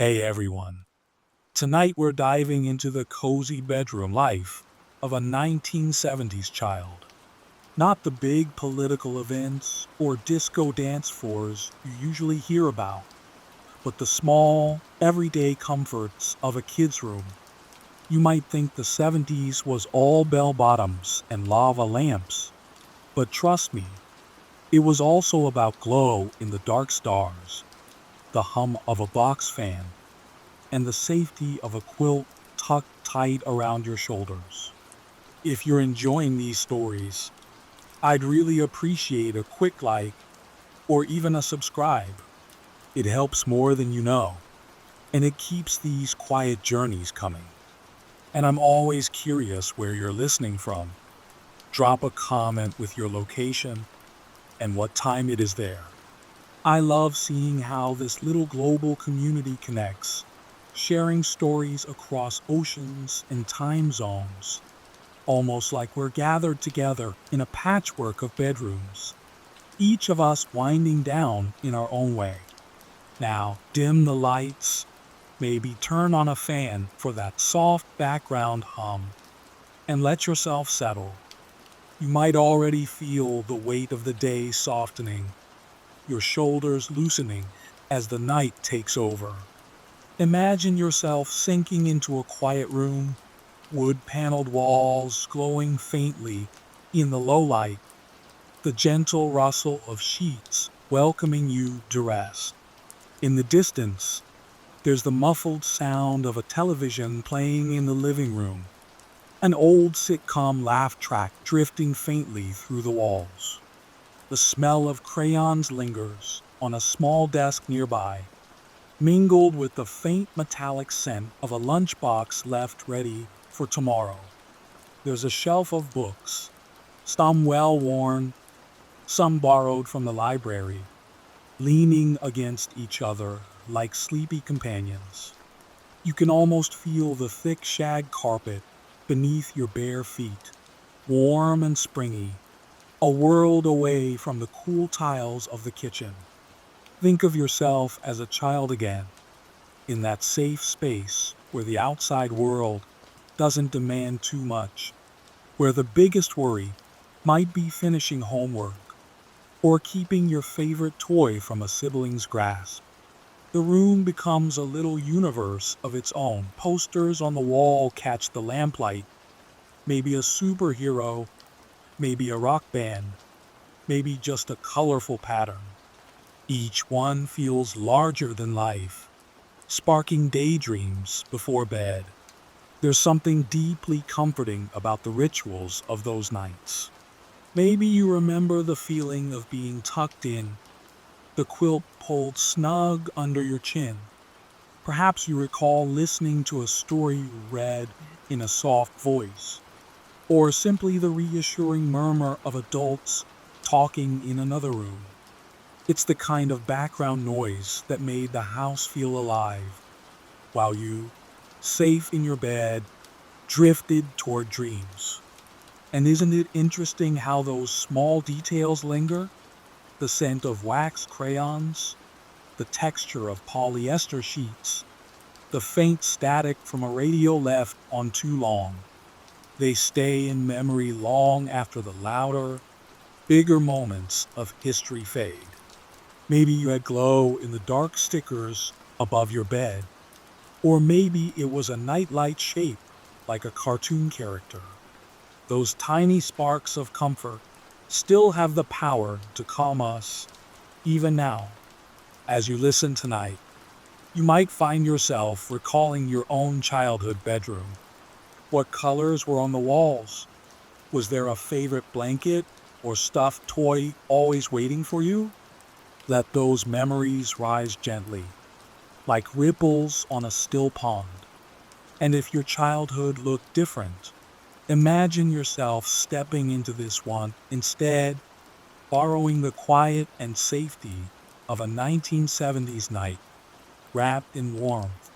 Hey everyone. Tonight we're diving into the cozy bedroom life of a 1970s child. Not the big political events or disco dance floors you usually hear about, but the small, everyday comforts of a kid's room. You might think the 70s was all bell bottoms and lava lamps, but trust me, it was also about glow in the dark stars, the hum of a box fan, and the safety of a quilt tucked tight around your shoulders. If you're enjoying these stories, I'd really appreciate a quick like or even a subscribe. It helps more than you know, and it keeps these quiet journeys coming. And I'm always curious where you're listening from. Drop a comment with your location and what time it is there. I love seeing how this little global community connects, sharing stories across oceans and time zones, almost like we're gathered together in a patchwork of bedrooms, each of us winding down in our own way. Now, dim the lights, maybe turn on a fan for that soft background hum, and let yourself settle. You might already feel the weight of the day softening, your shoulders loosening as the night takes over. Imagine yourself sinking into a quiet room, wood-paneled walls glowing faintly in the low light, the gentle rustle of sheets welcoming you to rest. In the distance, there's the muffled sound of a television playing in the living room, an old sitcom laugh track drifting faintly through the walls. The smell of crayons lingers on a small desk nearby, mingled with the faint metallic scent of a lunchbox left ready for tomorrow. There's a shelf of books, some well worn, some borrowed from the library, leaning against each other like sleepy companions. You can almost feel the thick shag carpet beneath your bare feet, warm and springy, a world away from the cool tiles of the kitchen. Think of yourself as a child again, in that safe space where the outside world doesn't demand too much, where the biggest worry might be finishing homework or keeping your favorite toy from a sibling's grasp. The room becomes a little universe of its own. Posters on the wall catch the lamplight, maybe a superhero, maybe a rock band, maybe just a colorful pattern. Each one feels larger than life, sparking daydreams before bed. There's something deeply comforting about the rituals of those nights. Maybe you remember the feeling of being tucked in, the quilt pulled snug under your chin. Perhaps you recall listening to a story you read in a soft voice, or simply the reassuring murmur of adults talking in another room. It's the kind of background noise that made the house feel alive, while you, safe in your bed, drifted toward dreams. And isn't it interesting how those small details linger? The scent of wax crayons, the texture of polyester sheets, the faint static from a radio left on too long. They stay in memory long after the louder, bigger moments of history fade. Maybe you had glow in the dark stickers above your bed, or maybe it was a nightlight shaped like a cartoon character. Those tiny sparks of comfort still have the power to calm us, even now. As you listen tonight, you might find yourself recalling your own childhood bedroom. What colors were on the walls? Was there a favorite blanket or stuffed toy always waiting for you? Let those memories rise gently, like ripples on a still pond. And if your childhood looked different, imagine yourself stepping into this one instead, borrowing the quiet and safety of a 1970s night, wrapped in warmth,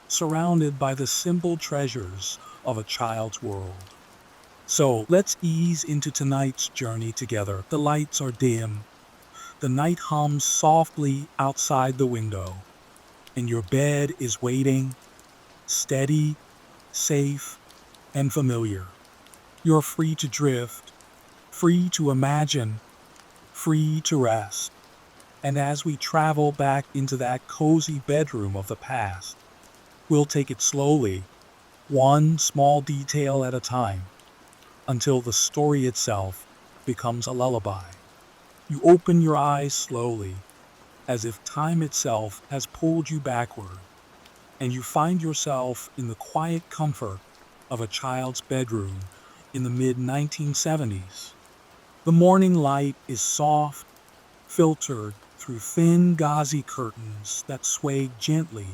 surrounded by the simple treasures of a child's world. So let's ease into tonight's journey together. The lights are dim, the night hums softly outside the window, and your bed is waiting, steady, safe, and familiar. You're free to drift, free to imagine, free to rest. And as we travel back into that cozy bedroom of the past, we'll take it slowly, one small detail at a time, until the story itself becomes a lullaby. You open your eyes slowly, as if time itself has pulled you backward, and you find yourself in the quiet comfort of a child's bedroom in the mid 1970s. The morning light is soft, filtered through thin gauzy curtains that sway gently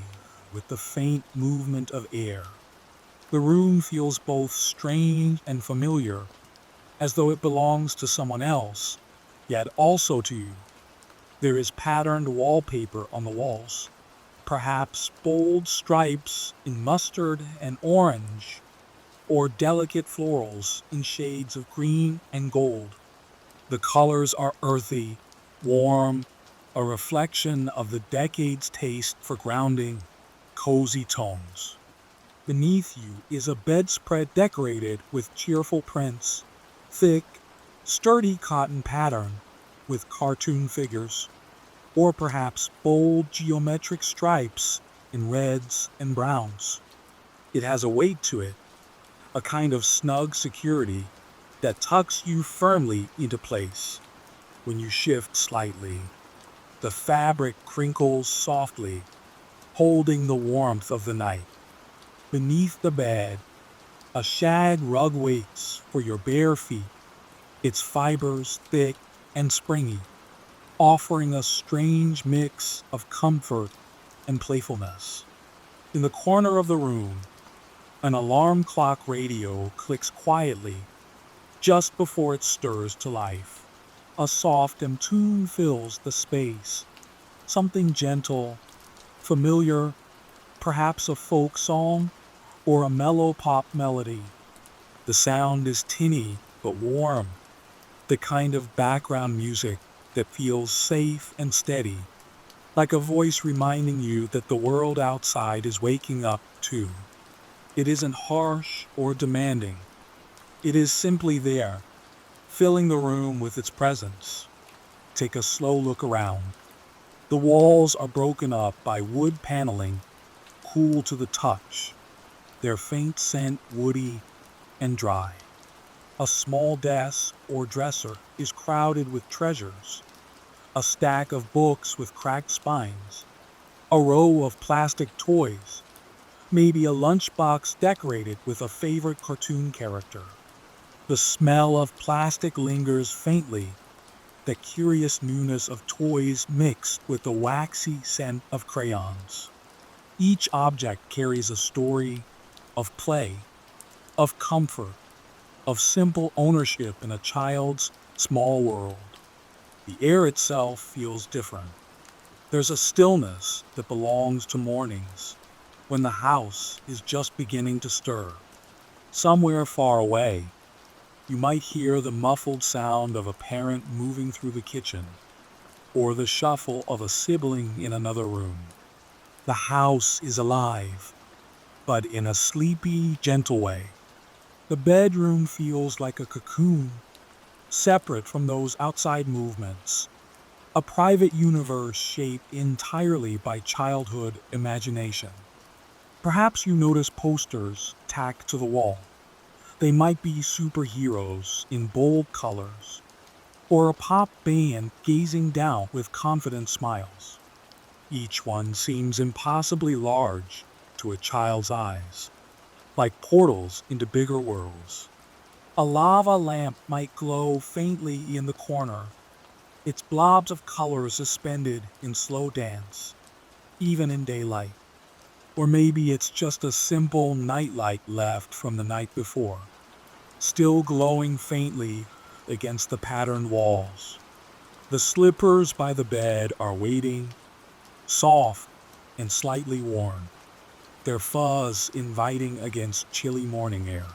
with the faint movement of air. The room feels both strange and familiar, as though it belongs to someone else, yet also to you. There is patterned wallpaper on the walls, perhaps bold stripes in mustard and orange, or delicate florals in shades of green and gold. The colors are earthy, warm, a reflection of the decade's taste for grounding, cozy tones. Beneath you is a bedspread decorated with cheerful prints, thick, sturdy cotton pattern with cartoon figures, or perhaps bold geometric stripes in reds and browns. It has a weight to it, a kind of snug security that tucks you firmly into place. When you shift slightly, the fabric crinkles softly, holding the warmth of the night. Beneath the bed, a shag rug waits for your bare feet, its fibers thick and springy, offering a strange mix of comfort and playfulness. In the corner of the room, an alarm clock radio clicks quietly just before it stirs to life. A soft tune fills the space, something gentle, familiar, perhaps a folk song or a mellow pop melody. The sound is tinny but warm, the kind of background music that feels safe and steady, like a voice reminding you that the world outside is waking up too. It isn't harsh or demanding. It is simply there, filling the room with its presence. Take a slow look around. The walls are broken up by wood paneling, cool to the touch, their faint scent woody and dry. A small desk or dresser is crowded with treasures, a stack of books with cracked spines, a row of plastic toys, maybe a lunchbox decorated with a favorite cartoon character. The smell of plastic lingers faintly, the curious newness of toys mixed with the waxy scent of crayons. Each object carries a story of play, of comfort, of simple ownership in a child's small world. The air itself feels different. There's a stillness that belongs to mornings, when the house is just beginning to stir. Somewhere far away, you might hear the muffled sound of a parent moving through the kitchen, or the shuffle of a sibling in another room. The house is alive, but in a sleepy, gentle way. The bedroom feels like a cocoon, separate from those outside movements, a private universe shaped entirely by childhood imagination. Perhaps you notice posters tacked to the wall. They might be superheroes in bold colors, or a pop band gazing down with confident smiles. Each one seems impossibly large to a child's eyes, like portals into bigger worlds. A lava lamp might glow faintly in the corner, its blobs of color suspended in slow dance, even in daylight. Or maybe it's just a simple nightlight left from the night before, still glowing faintly against the patterned walls. The slippers by the bed are waiting, soft and slightly worn, their fuzz inviting against chilly morning air.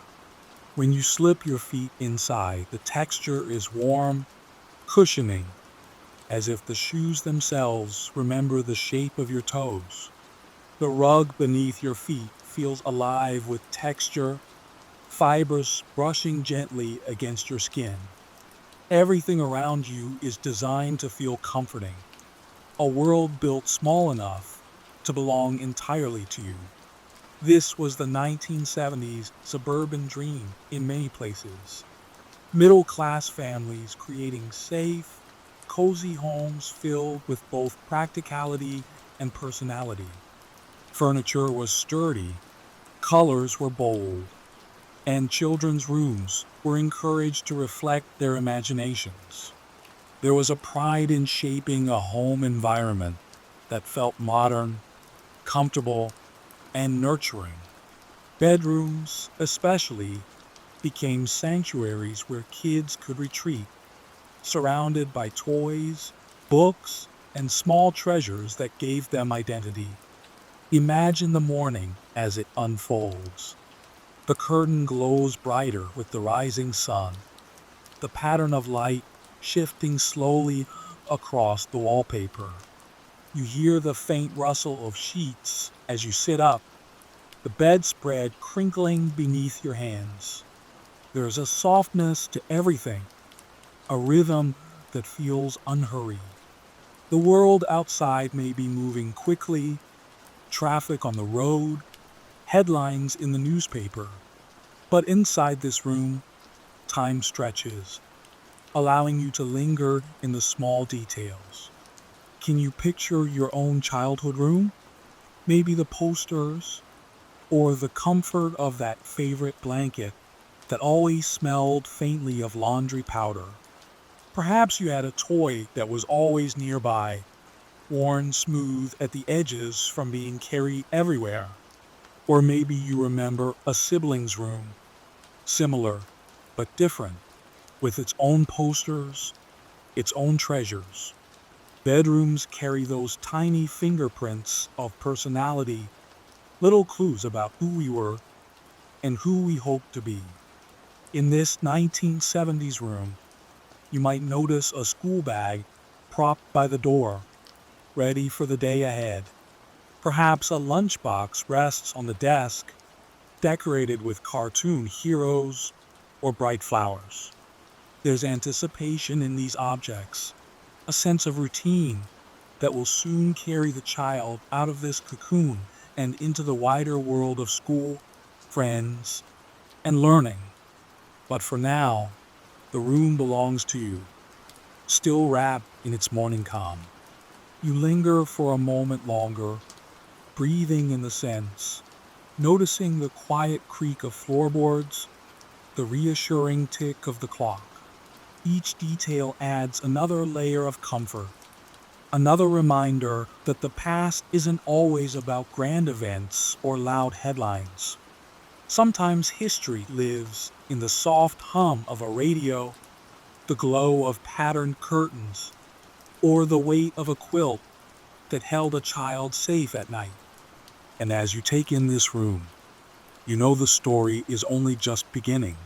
When you slip your feet inside, the texture is warm, cushioning, as if the shoes themselves remember the shape of your toes. The rug beneath your feet feels alive with texture, fibers brushing gently against your skin. Everything around you is designed to feel comforting, a world built small enough to belong entirely to you. This was the 1970s suburban dream in many places. Middle class families creating safe, cozy homes filled with both practicality and personality. Furniture was sturdy, colors were bold, and children's rooms were encouraged to reflect their imaginations. There was a pride in shaping a home environment that felt modern, comfortable, and nurturing. Bedrooms, especially, became sanctuaries where kids could retreat, surrounded by toys, books, and small treasures that gave them identity. Imagine the morning as it unfolds. The curtain glows brighter with the rising sun, the pattern of light shifting slowly across the wallpaper. You hear the faint rustle of sheets as you sit up, the bedspread crinkling beneath your hands. There's a softness to everything, a rhythm that feels unhurried. The world outside may be moving quickly, traffic on the road, headlines in the newspaper, but inside this room, time stretches, allowing you to linger in the small details. Can you picture your own childhood room? Maybe the posters, or the comfort of that favorite blanket that always smelled faintly of laundry powder. Perhaps you had a toy that was always nearby, worn smooth at the edges from being carried everywhere. Or maybe you remember a sibling's room, similar but different, with its own posters, its own treasures. Bedrooms carry those tiny fingerprints of personality, little clues about who we were and who we hope to be. In this 1970s room, you might notice a school bag propped by the door, ready for the day ahead. Perhaps a lunchbox rests on the desk, decorated with cartoon heroes or bright flowers. There's anticipation in these objects, a sense of routine that will soon carry the child out of this cocoon and into the wider world of school, friends, and learning. But for now, the room belongs to you, still wrapped in its morning calm. You linger for a moment longer, breathing in the scents, noticing the quiet creak of floorboards, the reassuring tick of the clock. Each detail adds another layer of comfort, another reminder that the past isn't always about grand events or loud headlines. Sometimes history lives in the soft hum of a radio, the glow of patterned curtains, or the weight of a quilt that held a child safe at night. And as you take in this room, you know the story is only just beginning.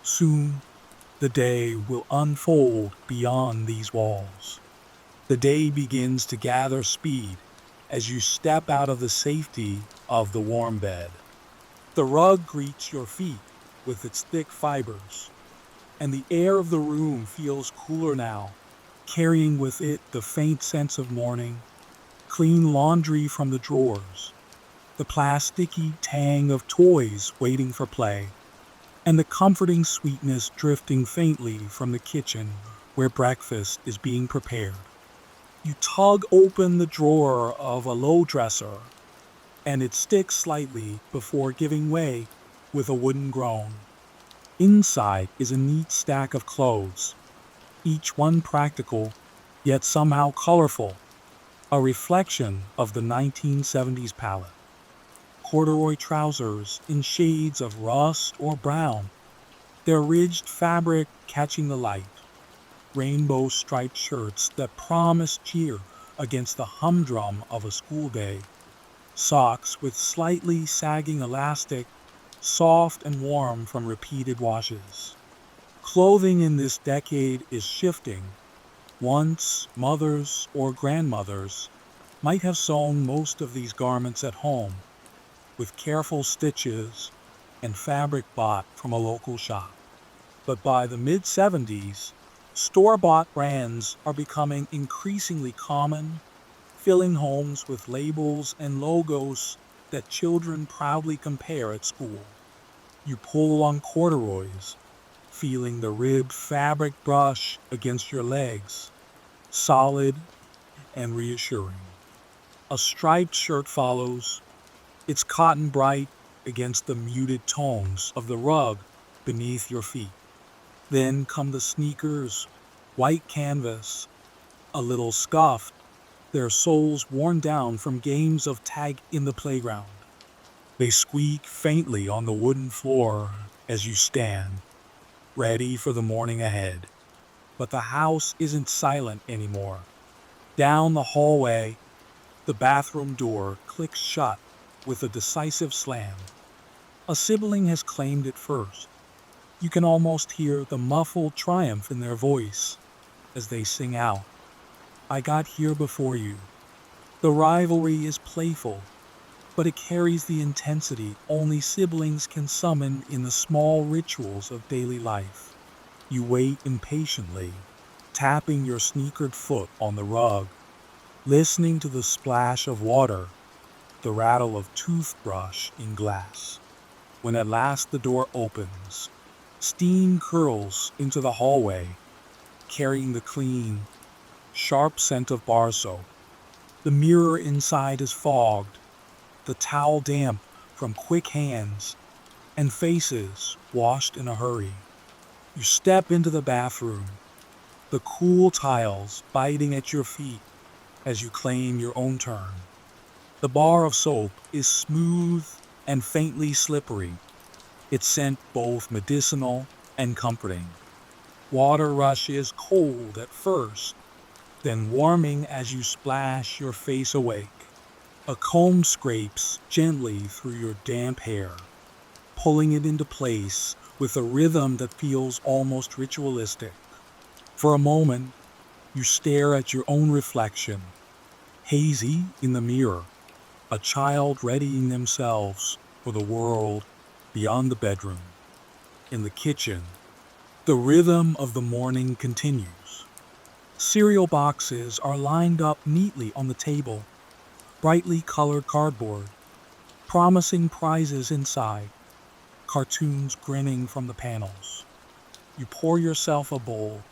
Soon, the day will unfold beyond these walls. The day begins to gather speed as you step out of the safety of the warm bed. The rug greets your feet with its thick fibers, and the air of the room feels cooler now, carrying with it the faint sense of morning, clean laundry from the drawers, the plasticky tang of toys waiting for play, and the comforting sweetness drifting faintly from the kitchen where breakfast is being prepared. You tug open the drawer of a low dresser, and it sticks slightly before giving way with a wooden groan. Inside is a neat stack of clothes, each one practical, yet somehow colorful, a reflection of the 1970s palette. Corduroy trousers in shades of rust or brown, their ridged fabric catching the light. Rainbow striped shirts that promise cheer against the humdrum of a school day. Socks with slightly sagging elastic, soft and warm from repeated washes. Clothing in this decade is shifting. Once mothers or grandmothers, might have sewn most of these garments at home with careful stitches and fabric bought from a local shop. But by the mid 70s, store bought brands are becoming increasingly common, filling homes with labels and logos that children proudly compare at school. You pull on corduroys, feeling the ribbed fabric brush against your legs, solid and reassuring. A striped shirt follows, its cotton bright against the muted tones of the rug beneath your feet. Then come the sneakers, white canvas, a little scuffed, their soles worn down from games of tag in the playground. They squeak faintly on the wooden floor as you stand, ready for the morning ahead. But the house isn't silent anymore. Down the hallway, the bathroom door clicks shut with a decisive slam. A sibling has claimed it first. You can almost hear the muffled triumph in their voice as they sing out, "I got here before you." The rivalry is playful, but it carries the intensity only siblings can summon in the small rituals of daily life. You wait impatiently, tapping your sneakered foot on the rug, listening to the splash of water, the rattle of toothbrush in glass. When at last the door opens, steam curls into the hallway, carrying the clean, sharp scent of bar soap. The mirror inside is fogged, the towel damp from quick hands, and faces washed in a hurry. You step into the bathroom, the cool tiles biting at your feet as you claim your own turn. The bar of soap is smooth and faintly slippery, its scent both medicinal and comforting. Water rushes cold at first, then warming as you splash your face awake. A comb scrapes gently through your damp hair, pulling it into place with a rhythm that feels almost ritualistic. For a moment, you stare at your own reflection, hazy in the mirror, a child readying themselves for the world beyond the bedroom. In the kitchen, the rhythm of the morning continues. Cereal boxes are lined up neatly on the table, brightly colored cardboard, promising prizes inside, cartoons grinning from the panels. You pour yourself a bowl,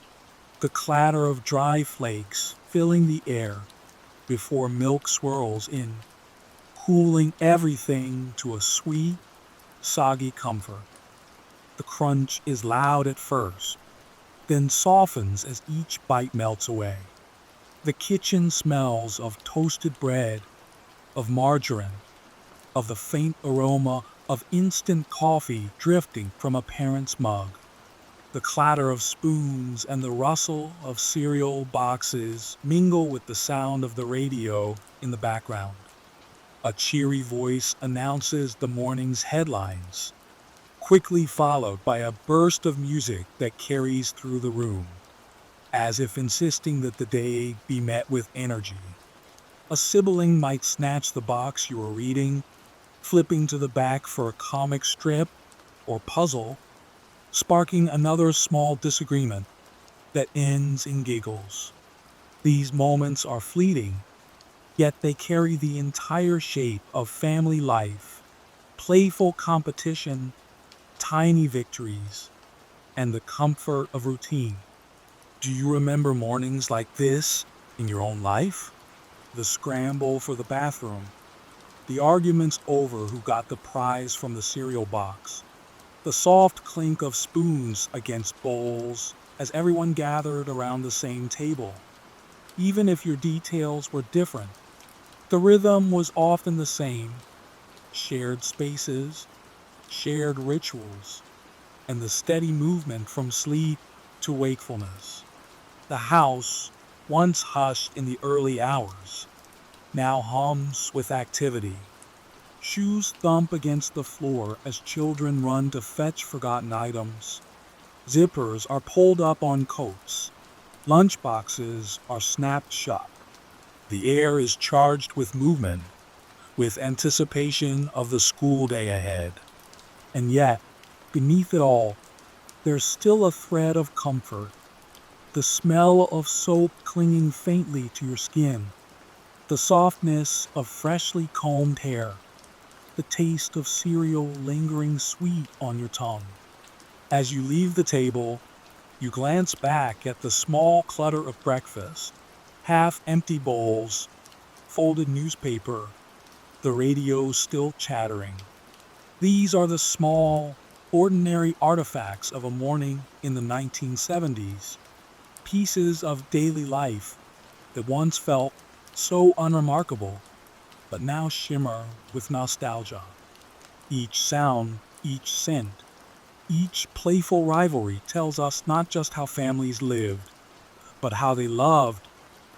the clatter of dry flakes filling the air before milk swirls in, cooling everything to a sweet, soggy comfort. The crunch is loud at first, then softens as each bite melts away. The kitchen smells of toasted bread, of margarine, of the faint aroma of instant coffee drifting from a parent's mug. The clatter of spoons and the rustle of cereal boxes mingle with the sound of the radio in the background. A cheery voice announces the morning's headlines, quickly followed by a burst of music that carries through the room, as if insisting that the day be met with energy. A sibling might snatch the box you are reading, flipping to the back for a comic strip or puzzle, sparking another small disagreement that ends in giggles. These moments are fleeting, yet they carry the entire shape of family life, playful competition, tiny victories, and the comfort of routine. Do you remember mornings like this in your own life? The scramble for the bathroom, the arguments over who got the prize from the cereal box, the soft clink of spoons against bowls as everyone gathered around the same table. Even if your details were different, the rhythm was often the same: shared spaces, shared rituals, and the steady movement from sleep to wakefulness. The house, once hushed in the early hours, now hums with activity. Shoes thump against the floor as children run to fetch forgotten items. Zippers are pulled up on coats. Lunchboxes are snapped shut. The air is charged with movement, with anticipation of the school day ahead. And yet, beneath it all, there's still a thread of comfort, the smell of soap clinging faintly to your skin, the softness of freshly combed hair, the taste of cereal lingering sweet on your tongue. As you leave the table, you glance back at the small clutter of breakfast, half-empty bowls, folded newspaper, the radio still chattering. These are the small, ordinary artifacts of a morning in the 1970s, pieces of daily life that once felt so unremarkable, but now shimmer with nostalgia. Each sound, each scent, each playful rivalry tells us not just how families lived, but how they loved,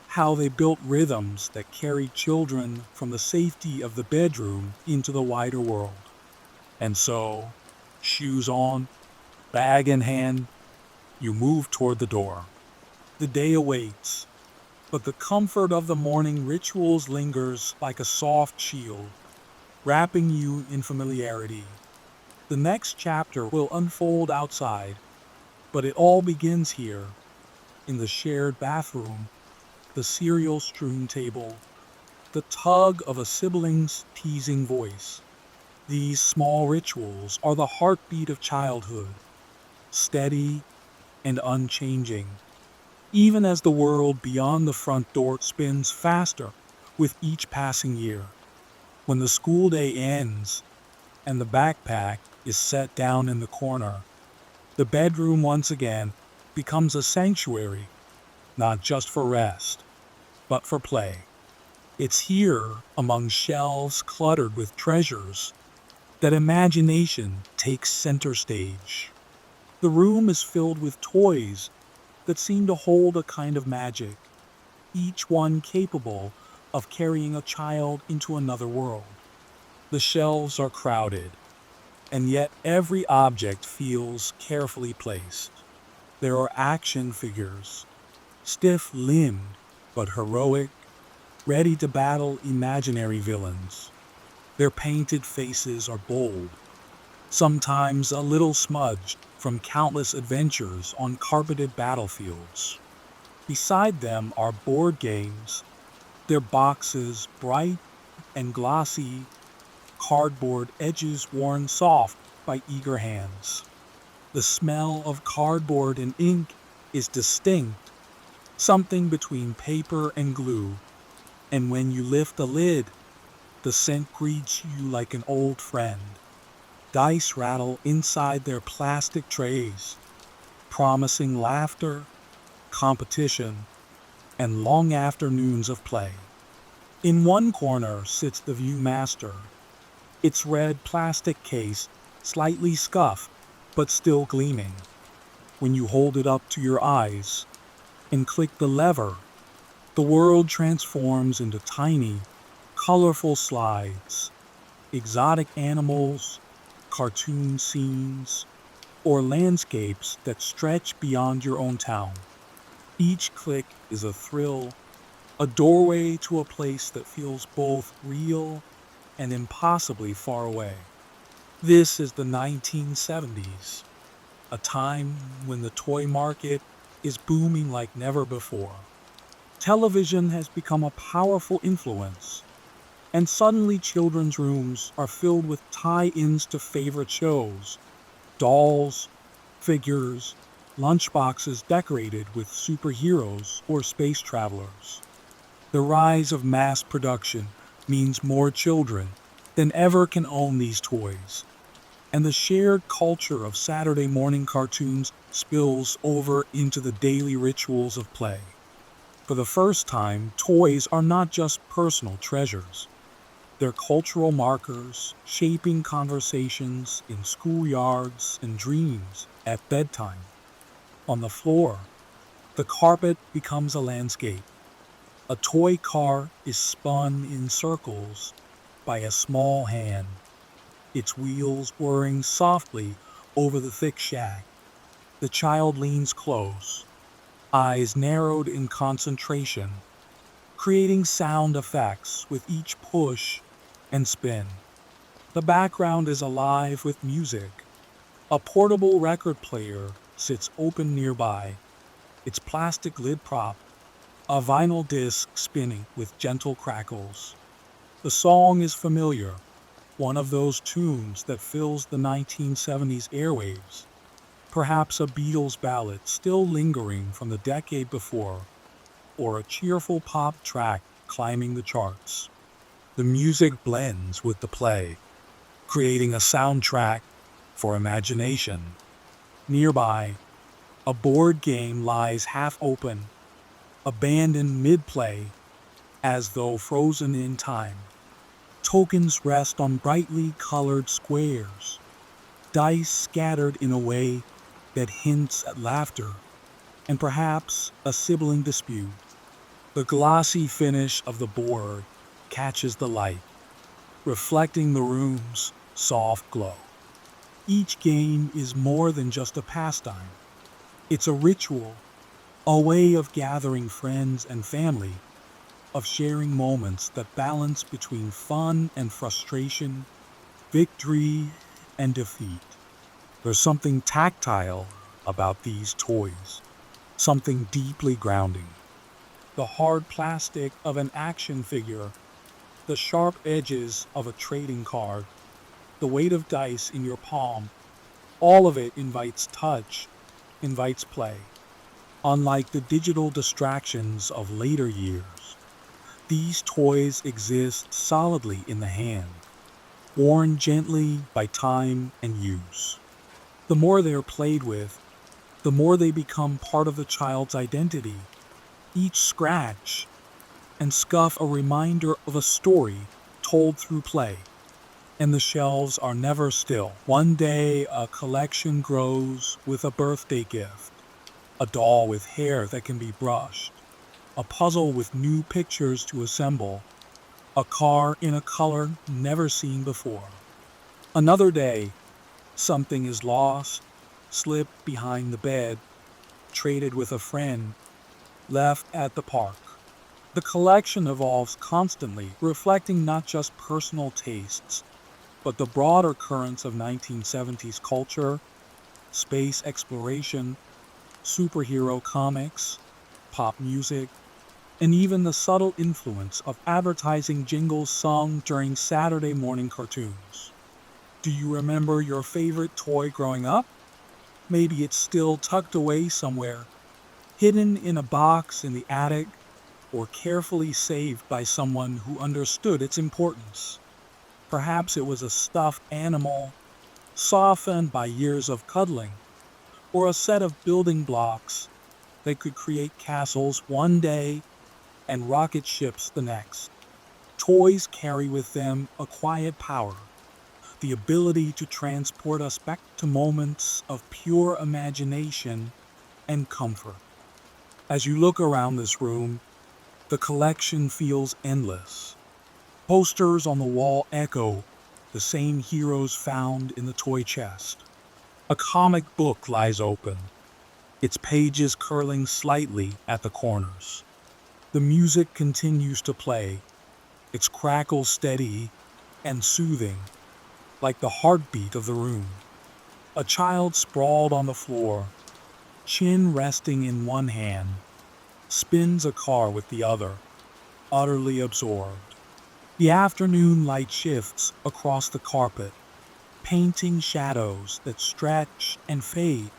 how they built rhythms that carried children from the safety of the bedroom into the wider world. And so, shoes on, bag in hand, you move toward the door. The day awaits, but the comfort of the morning rituals lingers like a soft shield, wrapping you in familiarity. The next chapter will unfold outside, but it all begins here, in the shared bathroom, the cereal-strewn table, the tug of a sibling's teasing voice. These small rituals are the heartbeat of childhood, steady and unchanging, even as the world beyond the front door spins faster with each passing year. When the school day ends and the backpack is set down in the corner, the bedroom once again becomes a sanctuary, not just for rest, but for play. It's here, among shelves cluttered with treasures, that imagination takes center stage. The room is filled with toys that seem to hold a kind of magic, each one capable of carrying a child into another world. The shelves are crowded, and yet every object feels carefully placed. There are action figures, stiff-limbed but heroic, ready to battle imaginary villains. Their painted faces are bold, sometimes a little smudged from countless adventures on carpeted battlefields. Beside them are board games, their boxes bright and glossy, cardboard edges worn soft by eager hands. The smell of cardboard and ink is distinct, something between paper and glue, and when you lift the lid, the scent greets you like an old friend. Dice rattle inside their plastic trays, promising laughter, competition, and long afternoons of play. In one corner sits the Viewmaster, its red plastic case slightly scuffed but still gleaming. When you hold it up to your eyes and click the lever, the world transforms into tiny, colorful slides, exotic animals, cartoon scenes, or landscapes that stretch beyond your own town. Each click is a thrill, a doorway to a place that feels both real and impossibly far away. This is the 1970s, a time when the toy market is booming like never before. Television has become a powerful influence, and suddenly children's rooms are filled with tie-ins to favorite shows, dolls, figures, lunchboxes decorated with superheroes or space travelers. The rise of mass production means more children than ever can own these toys, and the shared culture of Saturday morning cartoons spills over into the daily rituals of play. For the first time, toys are not just personal treasures. They're cultural markers, shaping conversations in schoolyards and dreams at bedtime. On the floor, the carpet becomes a landscape. A toy car is spun in circles by a small hand, its wheels whirring softly over the thick shag. The child leans close, eyes narrowed in concentration, creating sound effects with each push and spin. The background is alive with music. A portable record player sits open nearby, its plastic lid propped, a vinyl disc spinning with gentle crackles. The song is familiar, one of those tunes that fills the 1970s airwaves, perhaps a Beatles ballad still lingering from the decade before, or a cheerful pop track climbing the charts. The music blends with the play, creating a soundtrack for imagination. Nearby, a board game lies half open, abandoned mid-play, as though frozen in time. Tokens rest on brightly colored squares, dice scattered in a way that hints at laughter and perhaps a sibling dispute. The glossy finish of the board catches the light, reflecting the room's soft glow. Each game is more than just a pastime. It's a ritual, a way of gathering friends and family, of sharing moments that balance between fun and frustration, victory and defeat. There's something tactile about these toys, something deeply grounding. The hard plastic of an action figure, the sharp edges of a trading card, the weight of dice in your palm, all of it invites touch, invites play. Unlike the digital distractions of later years, these toys exist solidly in the hand, worn gently by time and use. The more they're played with, the more they become part of the child's identity. Each scratch and scuff a reminder of a story told through play. And the shelves are never still. One day, a collection grows with a birthday gift, a doll with hair that can be brushed, a puzzle with new pictures to assemble, a car in a color never seen before. Another day, something is lost, slipped behind the bed, traded with a friend, left at the park. The collection evolves constantly, reflecting not just personal tastes, but the broader currents of 1970s culture, space exploration, superhero comics, pop music, and even the subtle influence of advertising jingles sung during Saturday morning cartoons. Do you remember your favorite toy growing up? Maybe it's still tucked away somewhere, hidden in a box in the attic, or carefully saved by someone who understood its importance. Perhaps it was a stuffed animal, softened by years of cuddling, or a set of building blocks that could create castles one day and rocket ships the next. Toys carry with them a quiet power, the ability to transport us back to moments of pure imagination and comfort. As you look around this room, the collection feels endless. Posters on the wall echo the same heroes found in the toy chest. A comic book lies open, its pages curling slightly at the corners. The music continues to play, its crackle steady and soothing, like the heartbeat of the room. A child sprawled on the floor, chin resting in one hand, spins a car with the other, utterly absorbed. The afternoon light shifts across the carpet, painting shadows that stretch and fade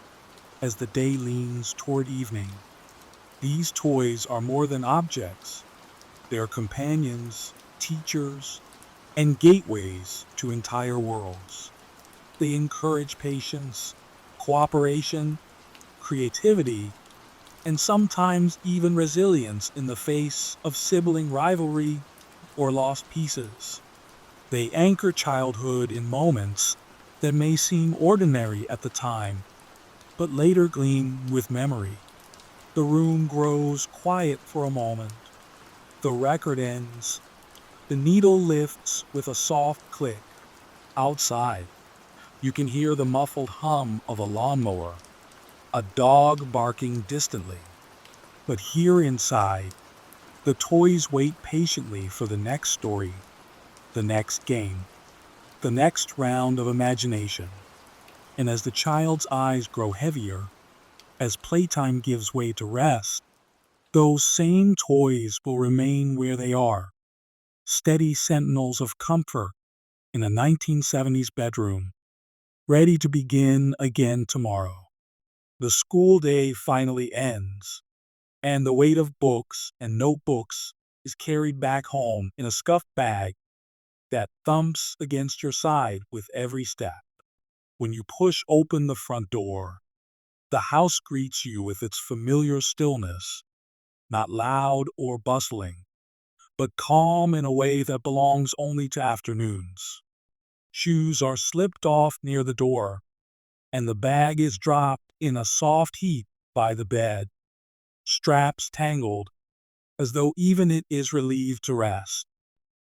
as the day leans toward evening. These toys are more than objects. They're companions, teachers, and gateways to entire worlds. They encourage patience, cooperation, creativity, and sometimes even resilience in the face of sibling rivalry or lost pieces. They anchor childhood in moments that may seem ordinary at the time, but later gleam with memory. The room grows quiet for a moment. The record ends. The needle lifts with a soft click. Outside, you can hear the muffled hum of a lawnmower, a dog barking distantly. But here inside, The toys wait patiently for the next story, the next game, the next round of imagination. And as the child's eyes grow heavier, as playtime gives way to rest, those same toys will remain where they are, steady sentinels of comfort in a 1970s bedroom, ready to begin again tomorrow. The school day finally ends, and the weight of books and notebooks is carried back home in a scuffed bag that thumps against your side with every step. When you push open the front door, the house greets you with its familiar stillness, not loud or bustling, but calm in a way that belongs only to afternoons. Shoes are slipped off near the door, and the bag is dropped in a soft heap by the bed, straps tangled, as though even it is relieved to rest.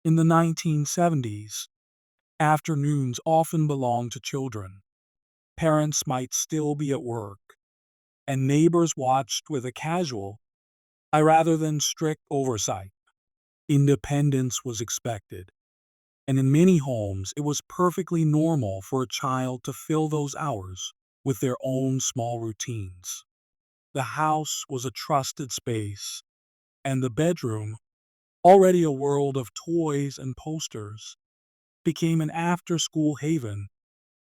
In the 1970s, afternoons often belonged to children. Parents might still be at work, and neighbors watched with a casual, rather than strict oversight. Independence was expected, and in many homes it was perfectly normal for a child to fill those hours with their own small routines. The house was a trusted space, and the bedroom, already a world of toys and posters, became an after-school haven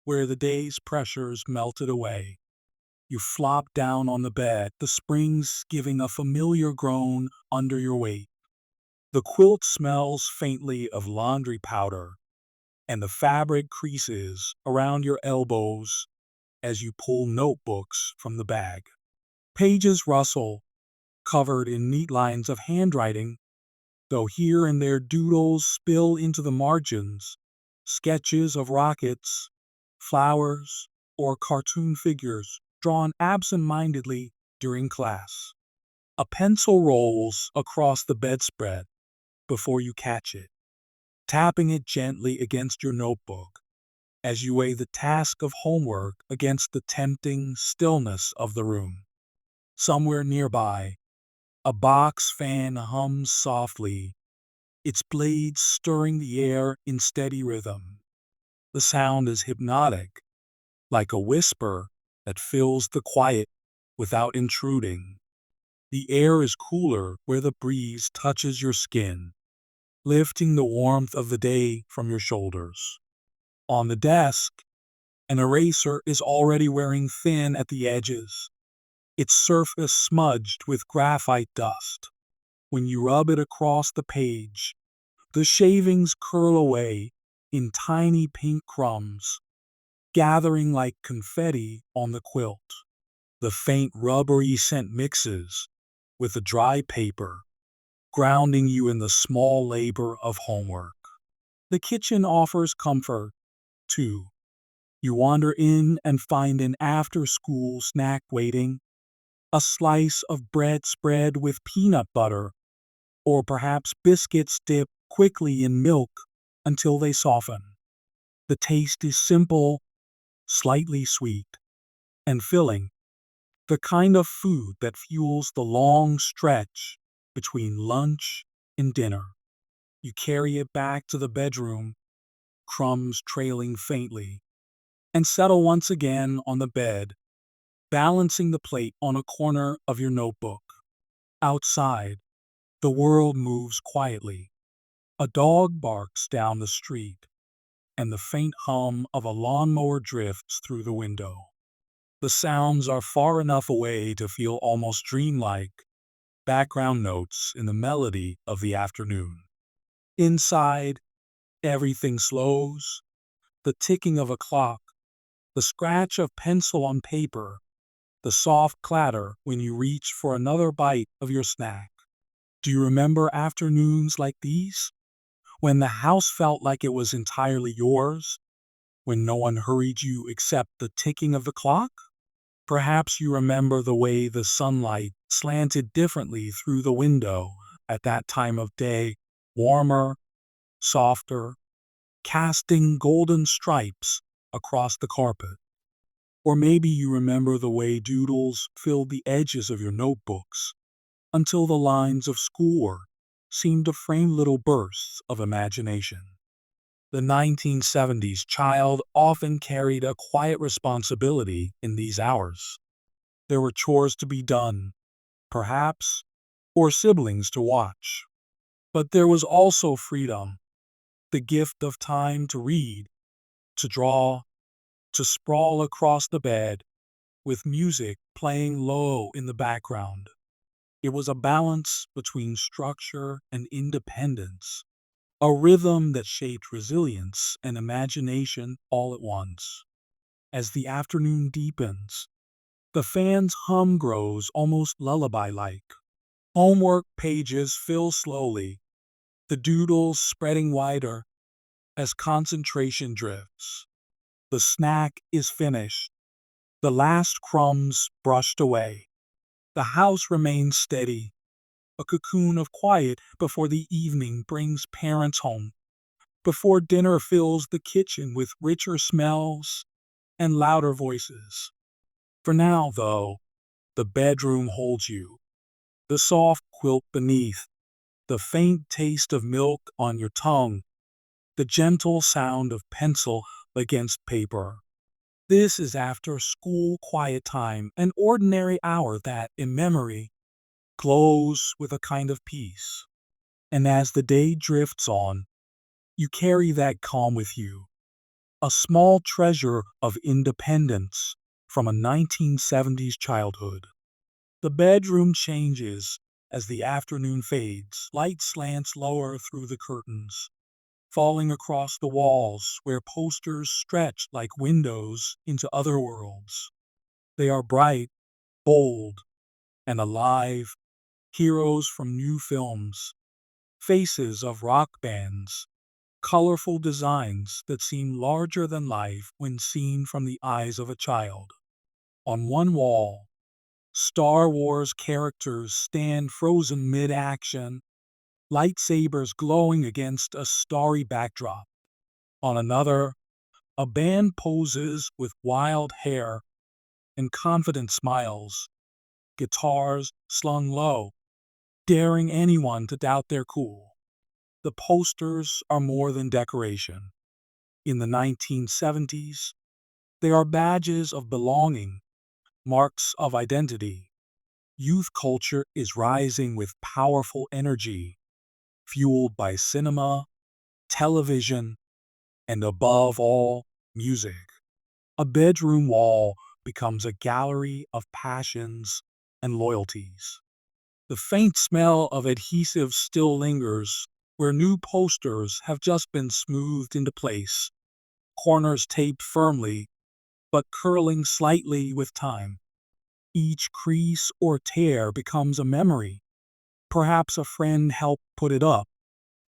where the day's pressures melted away. You flopped down on the bed, the springs giving a familiar groan under your weight. The quilt smells faintly of laundry powder, and the fabric creases around your elbows as you pull notebooks from the bag. Pages rustle, covered in neat lines of handwriting, though here and there doodles spill into the margins, sketches of rockets, flowers, or cartoon figures drawn absent-mindedly during class. A pencil rolls across the bedspread before you catch it, tapping it gently against your notebook as you weigh the task of homework against the tempting stillness of the room. Somewhere nearby, a box fan hums softly, its blades stirring the air in steady rhythm. The sound is hypnotic, like a whisper that fills the quiet without intruding. The air is cooler where the breeze touches your skin, lifting the warmth of the day from your shoulders. On the desk, an eraser is already wearing thin at the edges, its surface smudged with graphite dust. When you rub it across the page, the shavings curl away in tiny pink crumbs, gathering like confetti on the quilt. The faint rubbery scent mixes with the dry paper, grounding you in the small labor of homework. The kitchen offers comfort, too. You wander in and find an after-school snack waiting, a slice of bread spread with peanut butter, or perhaps biscuits dipped quickly in milk until they soften. The taste is simple, slightly sweet, and filling, the kind of food that fuels the long stretch between lunch and dinner. You carry it back to the bedroom, crumbs trailing faintly, and settle once again on the bed, balancing the plate on a corner of your notebook. Outside, the world moves quietly. A dog barks down the street, and the faint hum of a lawnmower drifts through the window. The sounds are far enough away to feel almost dreamlike, background notes in the melody of the afternoon. Inside, everything slows, the ticking of a clock, the scratch of pencil on paper, the soft clatter when you reach for another bite of your snack. Do you remember afternoons like these? When the house felt like it was entirely yours? When no one hurried you except the ticking of the clock? Perhaps you remember the way the sunlight slanted differently through the window at that time of day, warmer, softer, casting golden stripes across the carpet. Or maybe you remember the way doodles filled the edges of your notebooks until the lines of schoolwork seemed to frame little bursts of imagination. The 1970s child often carried a quiet responsibility in these hours. There were chores to be done, perhaps, or siblings to watch. But there was also freedom, the gift of time to read, to draw, to sprawl across the bed, with music playing low in the background. It was a balance between structure and independence, a rhythm that shaped resilience and imagination all at once. As the afternoon deepens, the fan's hum grows almost lullaby-like. Homework pages fill slowly, the doodles spreading wider as concentration drifts. The snack is finished, the last crumbs brushed away. The house remains steady, a cocoon of quiet before the evening brings parents home, before dinner fills the kitchen with richer smells and louder voices. For now, though, the bedroom holds you. The soft quilt beneath, the faint taste of milk on your tongue, the gentle sound of pencil against paper. This is after school quiet time, an ordinary hour that, in memory, glows with a kind of peace. And as the day drifts on, you carry that calm with you, a small treasure of independence from a 1970s childhood. The bedroom changes as the afternoon fades. Light slants lower through the curtains, falling across the walls where posters stretch like windows into other worlds. They are bright, bold, and alive, heroes from new films, faces of rock bands, colorful designs that seem larger than life when seen from the eyes of a child. On one wall, Star Wars characters stand frozen mid-action, lightsabers glowing against a starry backdrop. On another, a band poses with wild hair and confident smiles, guitars slung low, daring anyone to doubt their cool. The posters are more than decoration. In the 1970s, they are badges of belonging, marks of identity. Youth culture is rising with powerful energy, fueled by cinema, television, and above all, music. A bedroom wall becomes a gallery of passions and loyalties. The faint smell of adhesive still lingers where new posters have just been smoothed into place, corners taped firmly but curling slightly with time. Each crease or tear becomes a memory. Perhaps a friend helped put it up,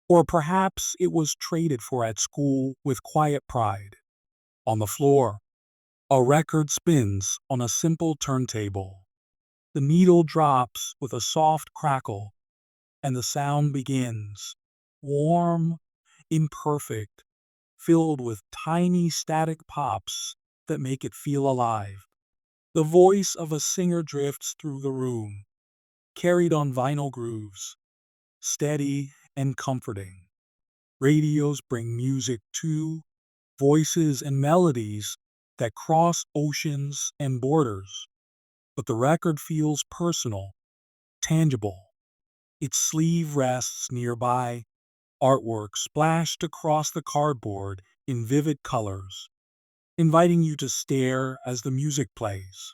or perhaps it was traded for at school with quiet pride. On the floor, a record spins on a simple turntable. The needle drops with a soft crackle, and the sound begins. Warm, imperfect, filled with tiny static pops that make it feel alive. The voice of a singer drifts through the room, carried on vinyl grooves, steady and comforting. Radios bring music too, voices and melodies that cross oceans and borders. But the record feels personal, tangible. Its sleeve rests nearby, artwork splashed across the cardboard in vivid colors, inviting you to stare as the music plays.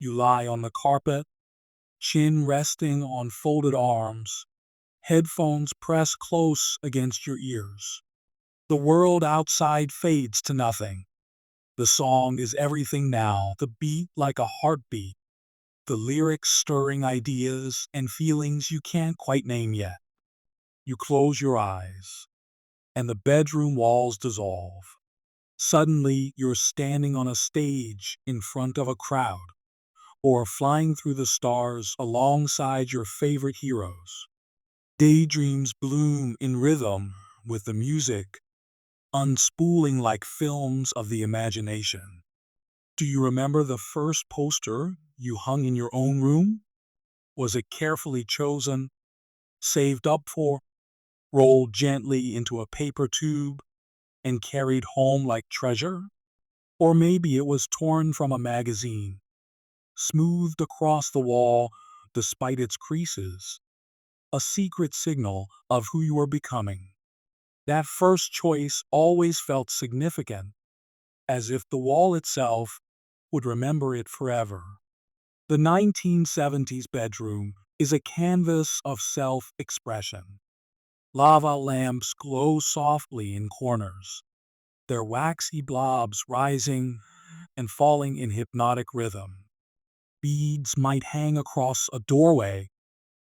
You lie on the carpet, chin resting on folded arms, headphones pressed close against your ears. The world outside fades to nothing. The song is everything now, the beat like a heartbeat, the lyrics stirring ideas and feelings you can't quite name yet. You close your eyes, and the bedroom walls dissolve. Suddenly, you're standing on a stage in front of a crowd, or flying through the stars alongside your favorite heroes. Daydreams bloom in rhythm with the music, unspooling like films of the imagination. Do you remember the first poster you hung in your own room? Was it carefully chosen, saved up for, rolled gently into a paper tube, and carried home like treasure? Or maybe it was torn from a magazine, smoothed across the wall despite its creases, a secret signal of who you were becoming. That first choice always felt significant, as if the wall itself would remember it forever. The 1970s bedroom is a canvas of self expression. Lava lamps glow softly in corners, their waxy blobs rising and falling in hypnotic rhythm. Beads might hang across a doorway,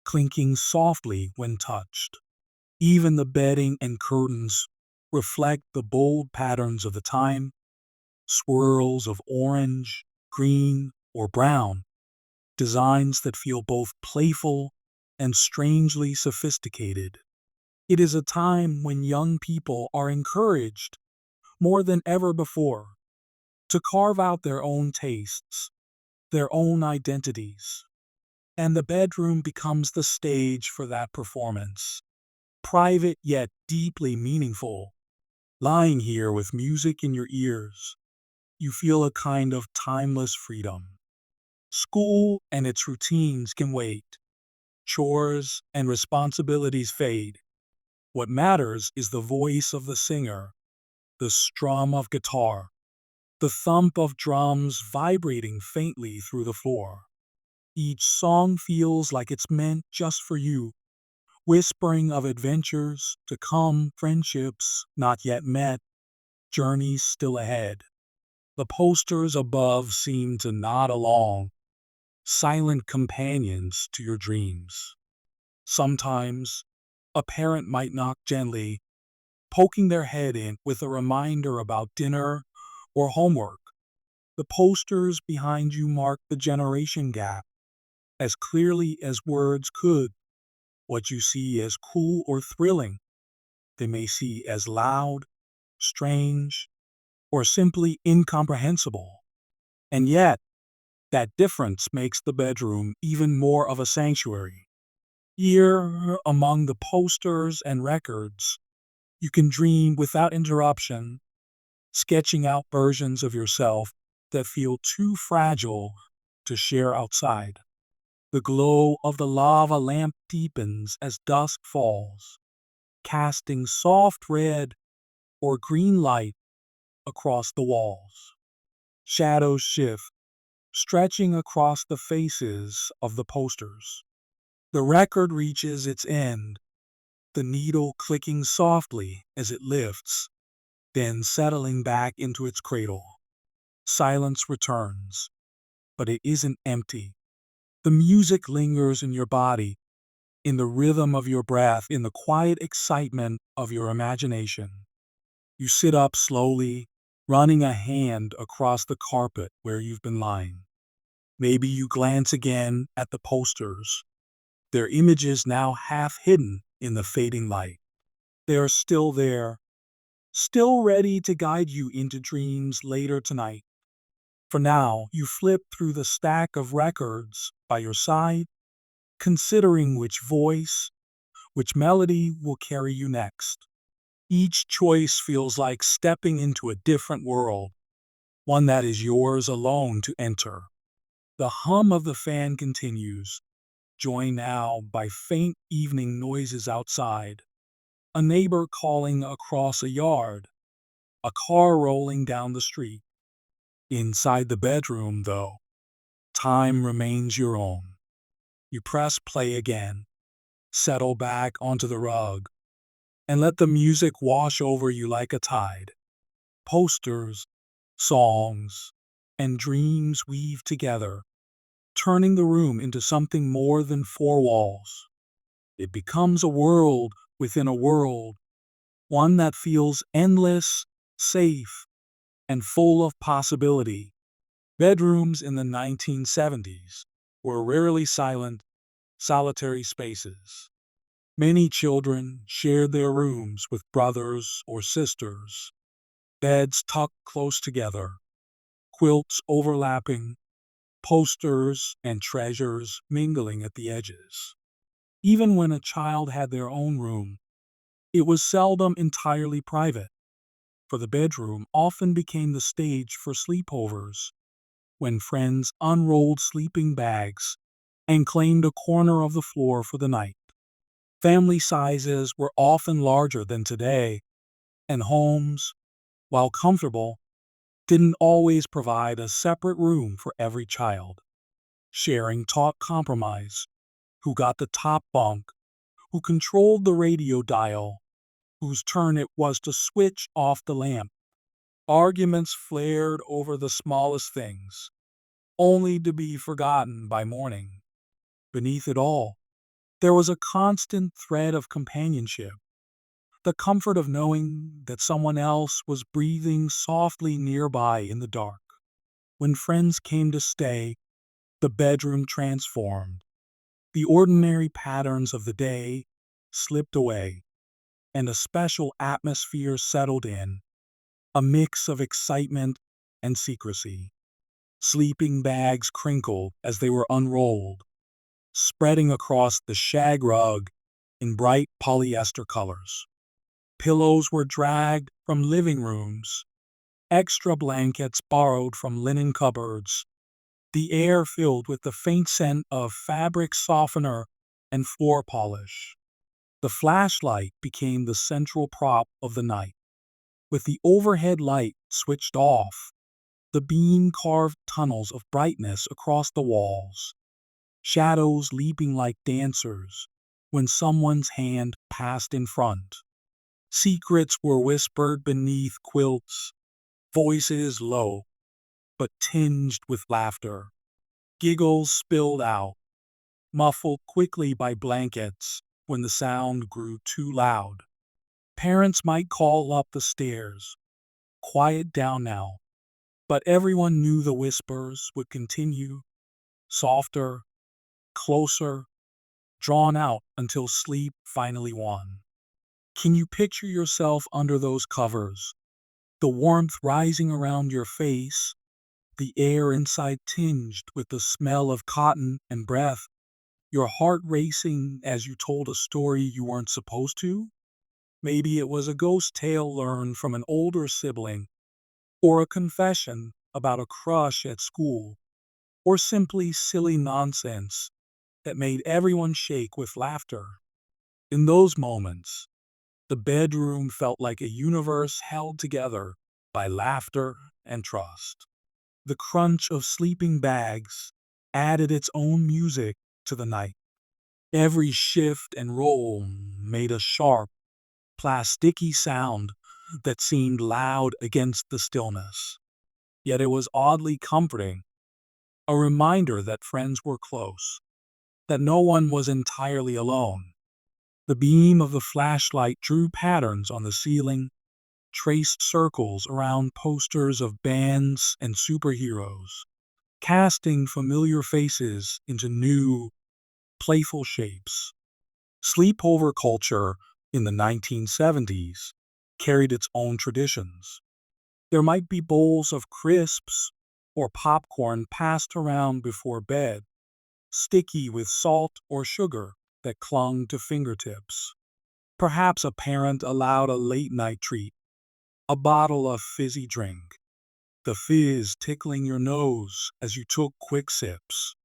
clinking softly when touched. Even the bedding and curtains reflect the bold patterns of the time, swirls of orange, green, or brown, designs that feel both playful and strangely sophisticated. It is a time when young people are encouraged, more than ever before, to carve out their own tastes, their own identities, and the bedroom becomes the stage for that performance. Private yet deeply meaningful. Lying here with music in your ears, you feel a kind of timeless freedom. School and its routines can wait. Chores and responsibilities fade. What matters is the voice of the singer, the strum of guitar, the thump of drums vibrating faintly through the floor. Each song feels like it's meant just for you, whispering of adventures to come, friendships not yet met, journeys still ahead. The posters above seem to nod along, silent companions to your dreams. Sometimes, a parent might knock gently, poking their head in with a reminder about dinner or homework. The posters behind you mark the generation gap as clearly as words could. What you see as cool or thrilling, they may see as loud, strange, or simply incomprehensible. And yet, that difference makes the bedroom even more of a sanctuary. Here, among the posters and records, you can dream without interruption, sketching out versions of yourself that feel too fragile to share outside. The glow of the lava lamp deepens as dusk falls, casting soft red or green light across the walls. Shadows shift, stretching across the faces of the posters. The record reaches its end, the needle clicking softly as it lifts, then settling back into its cradle. Silence returns, but it isn't empty. The music lingers in your body, in the rhythm of your breath, in the quiet excitement of your imagination. You sit up slowly, running a hand across the carpet where you've been lying. Maybe you glance again at the posters, their images now half hidden in the fading light. They are still there, still ready to guide you into dreams later tonight. For now, you flip through the stack of records by your side, considering which voice, which melody will carry you next. Each choice feels like stepping into a different world, one that is yours alone to enter. The hum of the fan continues, joined now by faint evening noises outside. A neighbor calling across a yard, a car rolling down the street. Inside the bedroom, though, time remains your own. You press play again, settle back onto the rug, and let the music wash over you like a tide. Posters, songs, and dreams weave together, turning the room into something more than four walls. It becomes a world within a world, one that feels endless, safe, and full of possibility. Bedrooms in the 1970s were rarely silent, solitary spaces. Many children shared their rooms with brothers or sisters, beds tucked close together, quilts overlapping, posters and treasures mingling at the edges. Even when a child had their own room, it was seldom entirely private, for the bedroom often became the stage for sleepovers, when friends unrolled sleeping bags and claimed a corner of the floor for the night. Family sizes were often larger than today, and homes, while comfortable, didn't always provide a separate room for every child. Sharing taught compromise: who got the top bunk, who controlled the radio dial, whose turn it was to switch off the lamp. Arguments flared over the smallest things, only to be forgotten by morning. Beneath it all, there was a constant thread of companionship, the comfort of knowing that someone else was breathing softly nearby in the dark. When friends came to stay, the bedroom transformed. The ordinary patterns of the day slipped away, and a special atmosphere settled in, a mix of excitement and secrecy. Sleeping bags crinkled as they were unrolled, spreading across the shag rug in bright polyester colors. Pillows were dragged from living rooms, extra blankets borrowed from linen cupboards, the air filled with the faint scent of fabric softener and floor polish. The flashlight became the central prop of the night. With the overhead light switched off, the beam carved tunnels of brightness across the walls, shadows leaping like dancers when someone's hand passed in front. Secrets were whispered beneath quilts, voices low but tinged with laughter. Giggles spilled out, muffled quickly by blankets when the sound grew too loud. Parents might call up the stairs, "Quiet down now," but everyone knew the whispers would continue, softer, closer, drawn out until sleep finally won. Can you picture yourself under those covers? The warmth rising around your face, the air inside tinged with the smell of cotton and breath, your heart racing as you told a story you weren't supposed to? Maybe it was a ghost tale learned from an older sibling, or a confession about a crush at school, or simply silly nonsense that made everyone shake with laughter. In those moments, the bedroom felt like a universe held together by laughter and trust. The crunch of sleeping bags added its own music to the night. Every shift and roll made a sharp, plasticky sound that seemed loud against the stillness. Yet it was oddly comforting, a reminder that friends were close, that no one was entirely alone. The beam of the flashlight drew patterns on the ceiling, traced circles around posters of bands and superheroes, casting familiar faces into new, playful shapes. Sleepover culture in the 1970s carried its own traditions. There might be bowls of crisps or popcorn passed around before bed, sticky with salt or sugar that clung to fingertips. Perhaps a parent allowed a late night treat, a bottle of fizzy drink, the fizz tickling your nose as you took quick sips.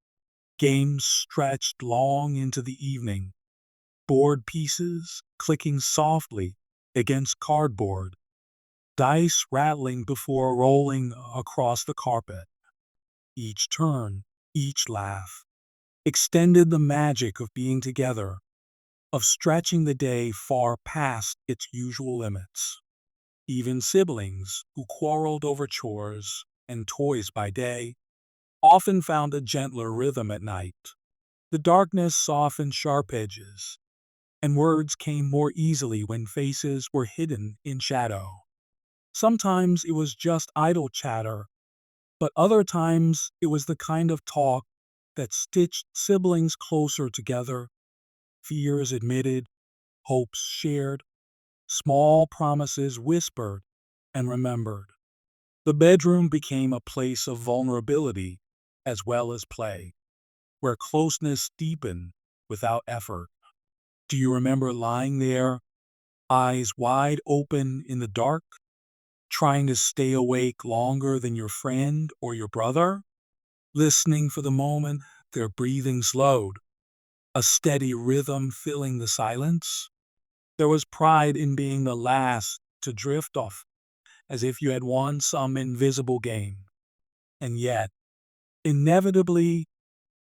Games stretched long into the evening, board pieces clicking softly against cardboard, dice rattling before rolling across the carpet. Each turn, each laugh, extended the magic of being together, of stretching the day far past its usual limits. Even siblings who quarreled over chores and toys by day often found a gentler rhythm at night. The darkness softened sharp edges, and words came more easily when faces were hidden in shadow. Sometimes it was just idle chatter, but other times it was the kind of talk that stitched siblings closer together, fears admitted, hopes shared, small promises whispered and remembered. The bedroom became a place of vulnerability as well as play, where closeness deepened without effort. Do you remember lying there, eyes wide open in the dark, trying to stay awake longer than your friend or your brother, listening for the moment their breathing slowed, a steady rhythm filling the silence? There was pride in being the last to drift off, as if you had won some invisible game. And yet, inevitably,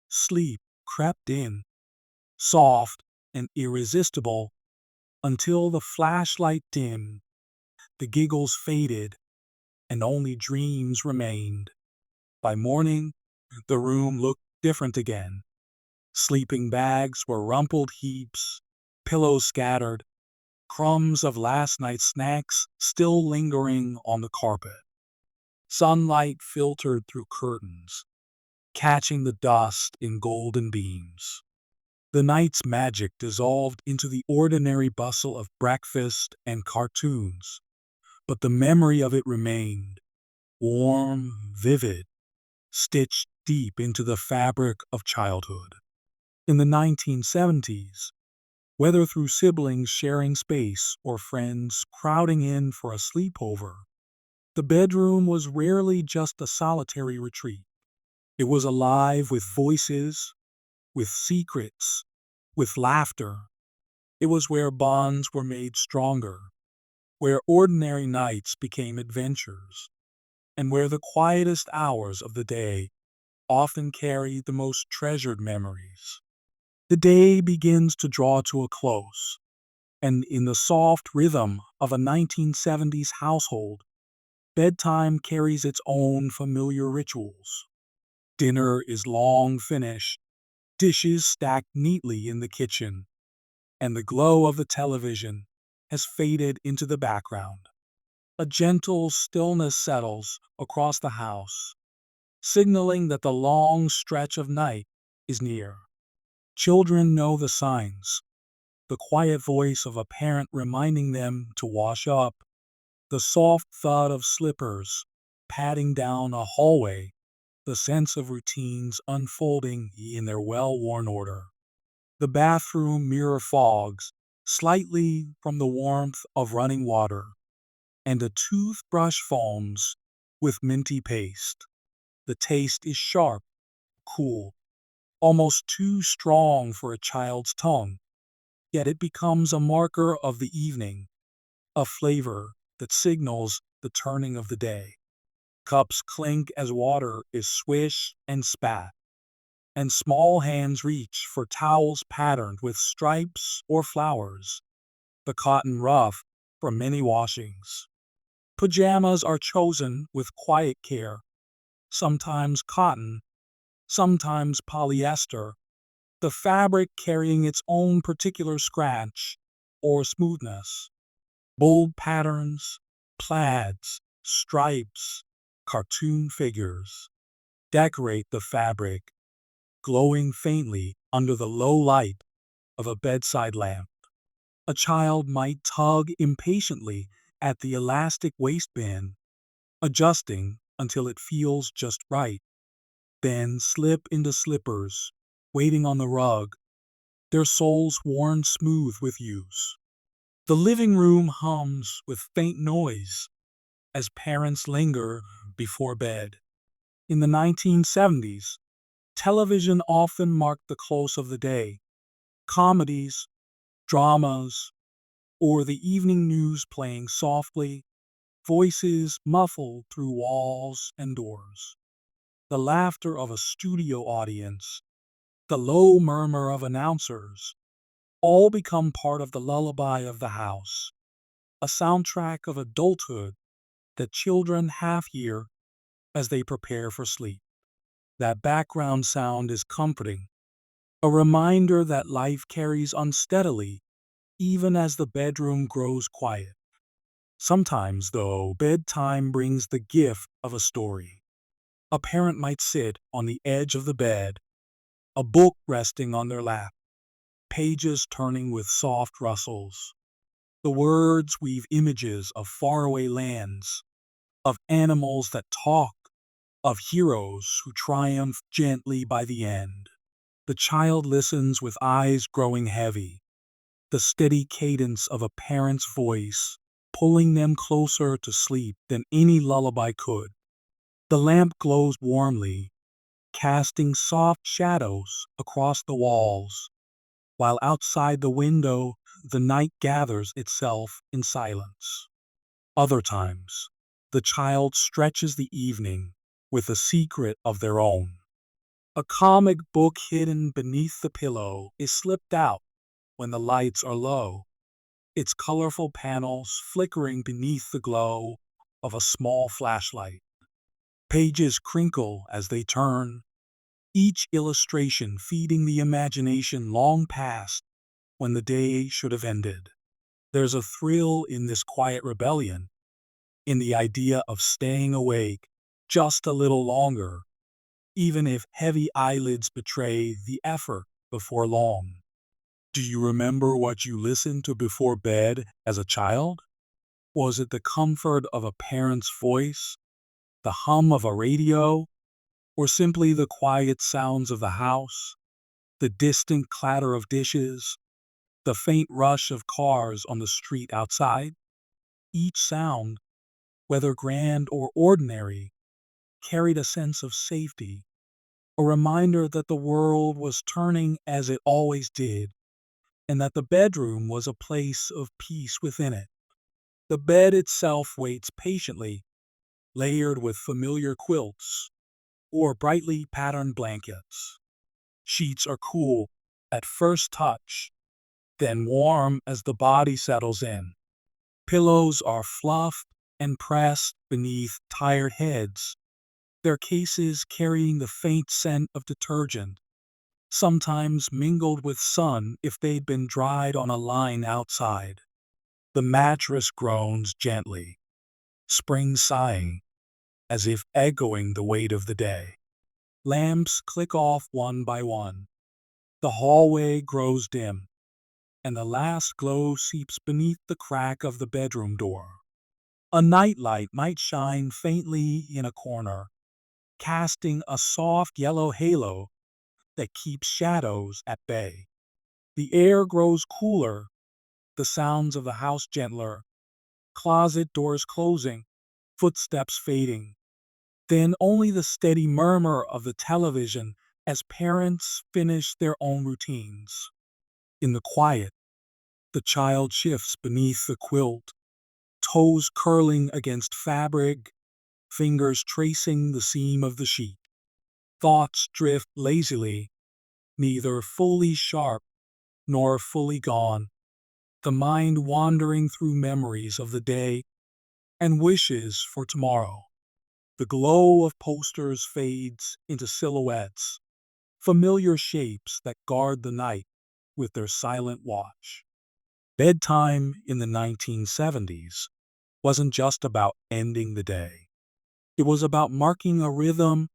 sleep crept in, soft and irresistible, until the flashlight dimmed, the giggles faded, and only dreams remained. By morning, the room looked different again. Sleeping bags were rumpled heaps, pillows scattered, crumbs of last night's snacks still lingering on the carpet. Sunlight filtered through curtains, catching the dust in golden beams. The night's magic dissolved into the ordinary bustle of breakfast and cartoons, but the memory of it remained, warm, vivid, stitched deep into the fabric of childhood. In the 1970s, whether through siblings sharing space or friends crowding in for a sleepover, the bedroom was rarely just a solitary retreat. It was alive with voices, with secrets, with laughter. It was where bonds were made stronger, where ordinary nights became adventures, and where the quietest hours of the day often carried the most treasured memories. The day begins to draw to a close, and in the soft rhythm of a 1970s household, bedtime carries its own familiar rituals. Dinner is long finished, dishes stacked neatly in the kitchen, and the glow of the television has faded into the background. A gentle stillness settles across the house, signaling that the long stretch of night is near. Children know the signs, the quiet voice of a parent reminding them to wash up, the soft thud of slippers padding down a hallway, the sense of routines unfolding in their well-worn order. The bathroom mirror fogs slightly from the warmth of running water, and a toothbrush foams with minty paste. The taste is sharp, cool, almost too strong for a child's tongue, yet it becomes a marker of the evening, a flavor that signals the turning of the day. Cups clink as water is swished and spat, and small hands reach for towels patterned with stripes or flowers, the cotton rough from many washings. Pajamas are chosen with quiet care, sometimes cotton, sometimes polyester, the fabric carrying its own particular scratch or smoothness. Bold patterns, plaids, stripes, cartoon figures decorate the fabric, glowing faintly under the low light of a bedside lamp. A child might tug impatiently at the elastic waistband, adjusting until it feels just right, then slip into slippers, waiting on the rug, their soles worn smooth with use. The living room hums with faint noise as parents linger before bed. In the 1970s, television often marked the close of the day. Comedies, dramas, or the evening news playing softly, voices muffled through walls and doors. The laughter of a studio audience, the low murmur of announcers, all become part of the lullaby of the house, a soundtrack of adulthood that children half hear as they prepare for sleep. That background sound is comforting, a reminder that life carries unsteadily even as the bedroom grows quiet. Sometimes, though, bedtime brings the gift of a story. A parent might sit on the edge of the bed, a book resting on their lap, pages turning with soft rustles. The words weave images of faraway lands, of animals that talk, of heroes who triumph gently by the end. The child listens with eyes growing heavy, the steady cadence of a parent's voice, pulling them closer to sleep than any lullaby could. The lamp glows warmly, casting soft shadows across the walls, while outside the window the night gathers itself in silence. Other times, the child stretches the evening with a secret of their own. A comic book hidden beneath the pillow is slipped out when the lights are low, its colorful panels flickering beneath the glow of a small flashlight. Pages crinkle as they turn, each illustration feeding the imagination long past when the day should have ended. There's a thrill in this quiet rebellion, in the idea of staying awake just a little longer, even if heavy eyelids betray the effort before long. Do you remember what you listened to before bed as a child? Was it the comfort of a parent's voice, the hum of a radio, or simply the quiet sounds of the house, the distant clatter of dishes, the faint rush of cars on the street outside? Each sound, whether grand or ordinary, carried a sense of safety, a reminder that the world was turning as it always did, and that the bedroom was a place of peace within it. The bed itself waits patiently, layered with familiar quilts or brightly patterned blankets. Sheets are cool at first touch, then warm as the body settles in. Pillows are fluffed and pressed beneath tired heads, their cases carrying the faint scent of detergent, sometimes mingled with sun if they'd been dried on a line outside. The mattress groans gently, spring sighing, as if echoing the weight of the day. Lamps click off one by one. The hallway grows dim, and the last glow seeps beneath the crack of the bedroom door. A nightlight might shine faintly in a corner, casting a soft yellow halo that keeps shadows at bay. The air grows cooler, the sounds of the house gentler, closet doors closing, footsteps fading, then only the steady murmur of the television as parents finish their own routines. In the quiet, the child shifts beneath the quilt, toes curling against fabric, fingers tracing the seam of the sheet. Thoughts drift lazily, neither fully sharp nor fully gone, the mind wandering through memories of the day and wishes for tomorrow. The glow of posters fades into silhouettes, familiar shapes that guard the night with their silent watch. Bedtime in the 1970s wasn't just about ending the day. It was about marking a rhythm,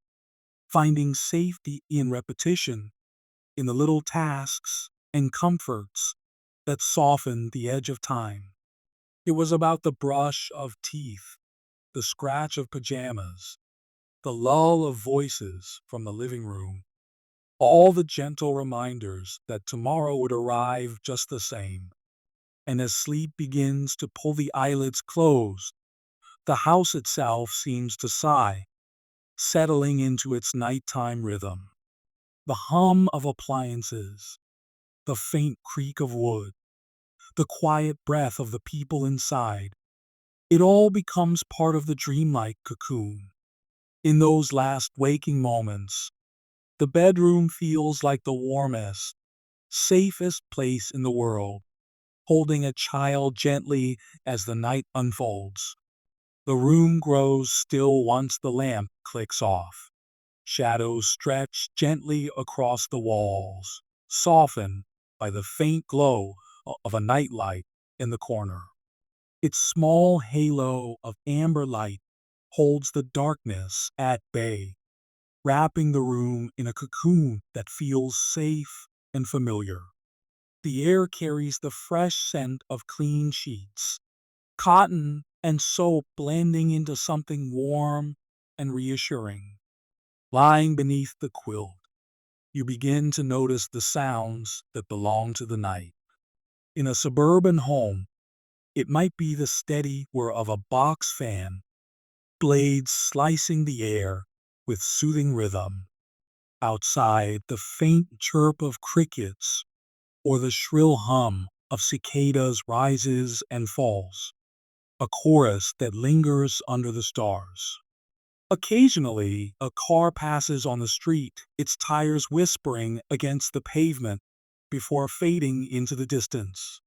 finding safety in repetition, in the little tasks and comforts that softened the edge of time. It was about the brush of teeth, the scratch of pajamas, the lull of voices from the living room, all the gentle reminders that tomorrow would arrive just the same. And as sleep begins to pull the eyelids closed, the house itself seems to sigh, settling into its nighttime rhythm. The hum of appliances, the faint creak of wood, the quiet breath of the people inside, it all becomes part of the dreamlike cocoon. In those last waking moments, the bedroom feels like the warmest, safest place in the world, holding a child gently as the night unfolds. The room grows still once the lamp clicks off. Shadows stretch gently across the walls, softened by the faint glow of a nightlight in the corner. Its small halo of amber light holds the darkness at bay, wrapping the room in a cocoon that feels safe and familiar. The air carries the fresh scent of clean sheets, cotton and soap blending into something warm and reassuring. Lying beneath the quilt, you begin to notice the sounds that belong to the night. In a suburban home, it might be the steady whir of a box fan, blades slicing the air with soothing rhythm. Outside, the faint chirp of crickets or the shrill hum of cicadas rises and falls, a chorus that lingers under the stars. Occasionally, a car passes on the street, its tires whispering against the pavement before fading into the distance.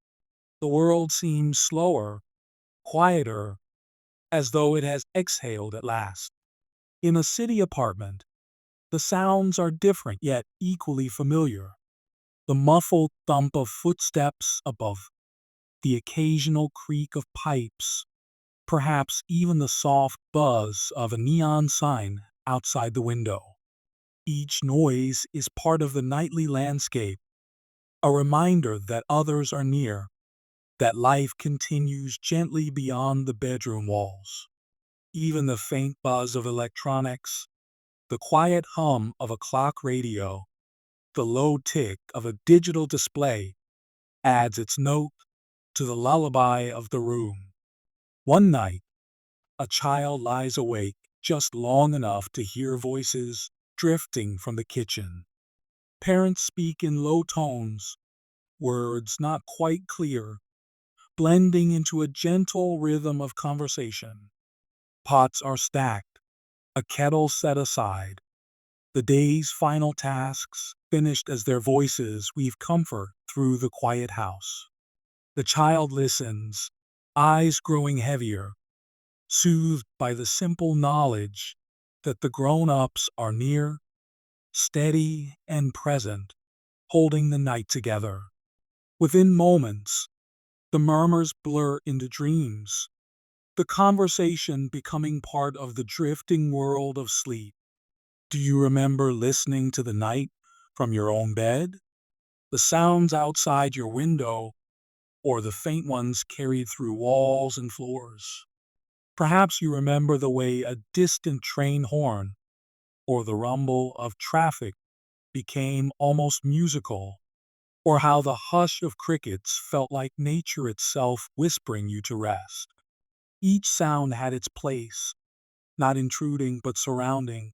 The world seems slower, quieter, as though it has exhaled at last. In a city apartment, the sounds are different yet equally familiar. The muffled thump of footsteps above, the occasional creak of pipes, perhaps even the soft buzz of a neon sign outside the window. Each noise is part of the nightly landscape, a reminder that others are near, that life continues gently beyond the bedroom walls. Even the faint buzz of electronics, the quiet hum of a clock radio, the low tick of a digital display adds its note to the lullaby of the room. One night, a child lies awake just long enough to hear voices drifting from the kitchen. Parents speak in low tones, words not quite clear, blending into a gentle rhythm of conversation. Pots are stacked, a kettle set aside, the day's final tasks finished as their voices weave comfort through the quiet house. The child listens, eyes growing heavier, soothed by the simple knowledge that the grown-ups are near, steady and present, holding the night together. Within moments, the murmurs blur into dreams, the conversation becoming part of the drifting world of sleep. Do you remember listening to the night from your own bed? The sounds outside your window, or the faint ones carried through walls and floors? Perhaps you remember the way a distant train horn or the rumble of traffic became almost musical, or how the hush of crickets felt like nature itself whispering you to rest. Each sound had its place, not intruding but surrounding,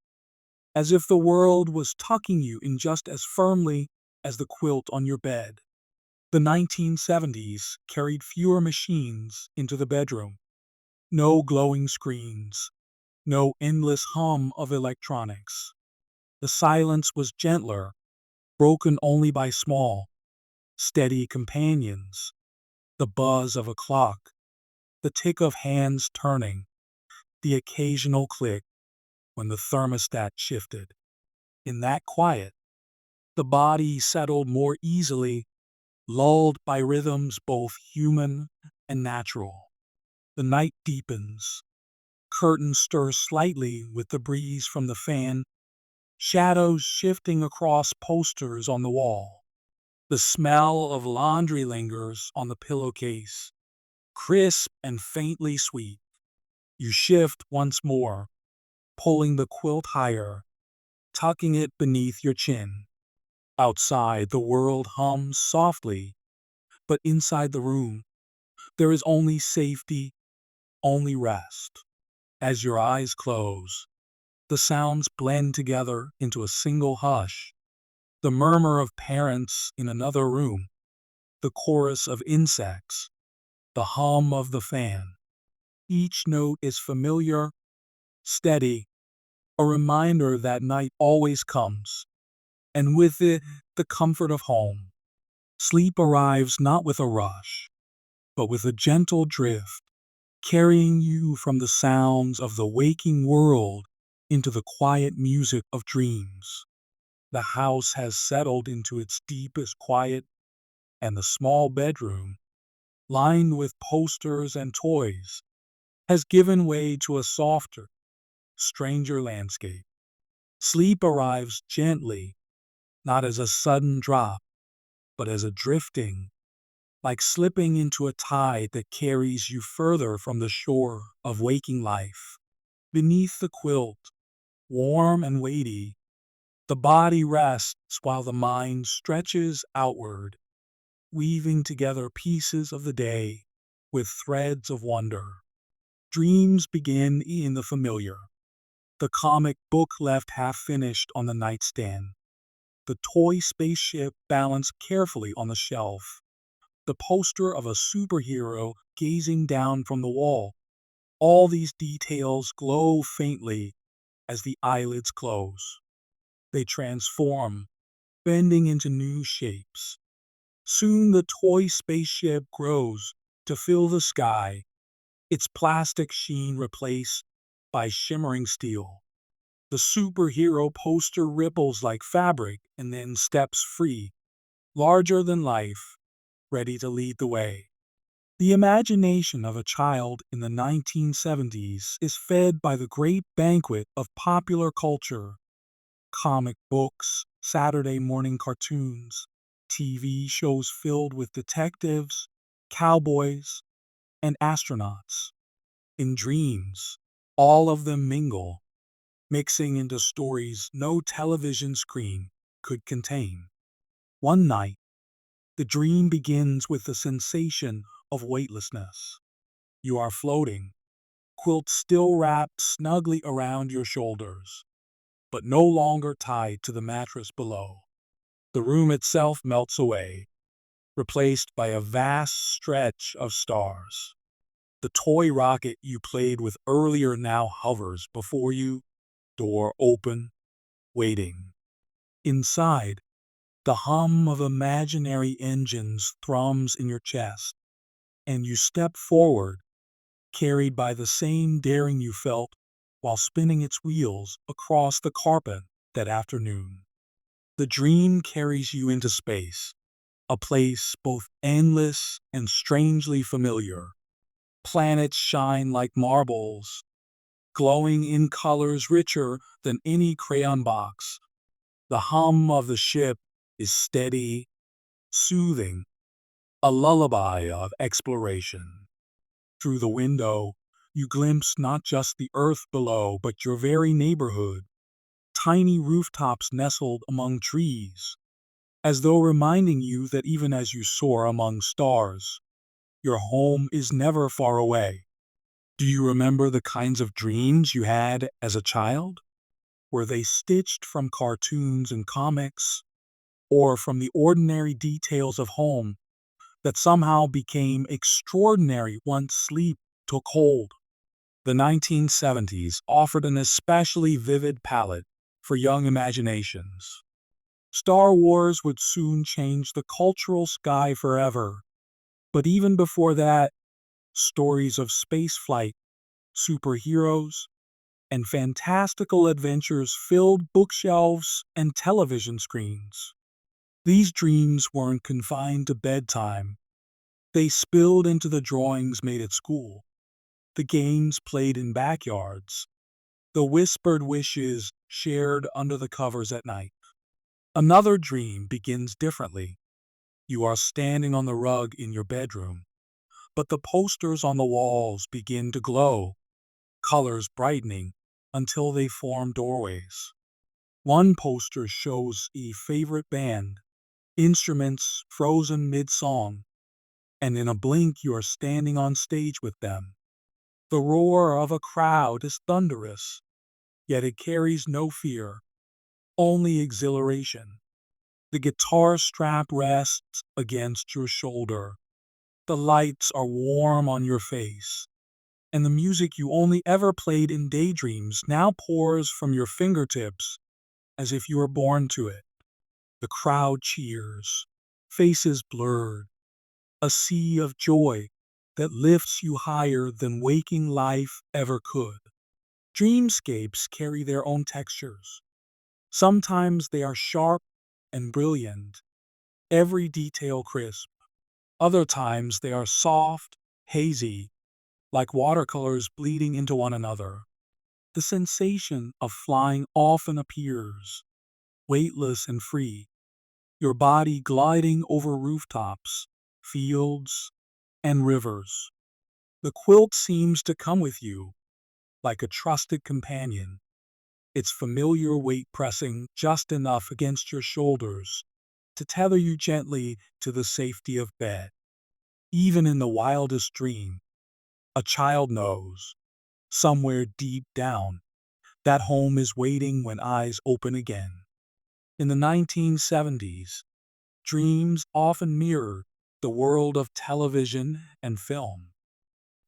as if the world was tucking you in just as firmly as the quilt on your bed. The 1970s carried fewer machines into the bedroom. No glowing screens, no endless hum of electronics. The silence was gentler, broken only by small, steady companions. The buzz of a clock, the tick of hands turning, the occasional click when the thermostat shifted. In that quiet, the body settled more easily, lulled by rhythms both human and natural. The night deepens. Curtains stir slightly with the breeze from the fan, shadows shifting across posters on the wall. The smell of laundry lingers on the pillowcase, crisp and faintly sweet. You shift once more, pulling the quilt higher, tucking it beneath your chin. Outside, the world hums softly, but inside the room, there is only safety, only rest. As your eyes close, the sounds blend together into a single hush. The murmur of parents in another room, the chorus of insects, the hum of the fan. Each note is familiar, steady, a reminder that night always comes, and with it, the comfort of home. Sleep arrives not with a rush, but with a gentle drift, carrying you from the sounds of the waking world into the quiet music of dreams. The house has settled into its deepest quiet, and the small bedroom, lined with posters and toys, has given way to a softer, stranger landscape. Sleep arrives gently, not as a sudden drop, but as a drifting, like slipping into a tide that carries you further from the shore of waking life. Beneath the quilt, warm and weighty, the body rests while the mind stretches outward, weaving together pieces of the day with threads of wonder. Dreams begin in the familiar. The comic book left half finished on the nightstand. The toy spaceship balanced carefully on the shelf. The poster of a superhero gazing down from the wall. All these details glow faintly as the eyelids close. They transform, bending into new shapes. Soon the toy spaceship grows to fill the sky, its plastic sheen replaced by shimmering steel. The superhero poster ripples like fabric and then steps free, larger than life, ready to lead the way. The imagination of a child in the 1970s is fed by the great banquet of popular culture: comic books, Saturday morning cartoons, TV shows filled with detectives, cowboys, and astronauts. In dreams, all of them mingle, mixing into stories no television screen could contain. One night, the dream begins with the sensation of weightlessness. You are floating, quilt still wrapped snugly around your shoulders, but no longer tied to the mattress below. The room itself melts away, replaced by a vast stretch of stars. The toy rocket you played with earlier now hovers before you, door open, waiting. Inside, the hum of imaginary engines thrums in your chest, and you step forward, carried by the same daring you felt while spinning its wheels across the carpet that afternoon. The dream carries you into space, a place both endless and strangely familiar. Planets shine like marbles, glowing in colors richer than any crayon box. The hum of the ship is steady, soothing, a lullaby of exploration. Through the window, you glimpse not just the earth below, but your very neighborhood, tiny rooftops nestled among trees, as though reminding you that even as you soar among stars, your home is never far away. Do you remember the kinds of dreams you had as a child? Were they stitched from cartoons and comics, or from the ordinary details of home that somehow became extraordinary once sleep took hold? The 1970s offered an especially vivid palette for young imaginations. Star Wars would soon change the cultural sky forever, but even before that, stories of spaceflight, superheroes, and fantastical adventures filled bookshelves and television screens. These dreams weren't confined to bedtime. They spilled into the drawings made at school, the games played in backyards, the whispered wishes shared under the covers at night. Another dream begins differently. You are standing on the rug in your bedroom, but the posters on the walls begin to glow, colors brightening until they form doorways. One poster shows a favorite band, instruments frozen mid-song, and in a blink you are standing on stage with them. The roar of a crowd is thunderous, yet it carries no fear, only exhilaration. The guitar strap rests against your shoulder. The lights are warm on your face, and the music you only ever played in daydreams now pours from your fingertips as if you were born to it. The crowd cheers, faces blurred, a sea of joy that lifts you higher than waking life ever could. Dreamscapes carry their own textures. Sometimes they are sharp and brilliant, every detail crisp. Other times they are soft, hazy, like watercolors bleeding into one another. The sensation of flying often appears, weightless and free, your body gliding over rooftops, fields, and rivers. The quilt seems to come with you, like a trusted companion, its familiar weight pressing just enough against your shoulders to tether you gently to the safety of bed. Even in the wildest dream, a child knows, somewhere deep down, that home is waiting when eyes open again. In the 1970s, dreams often mirrored the world of television and film.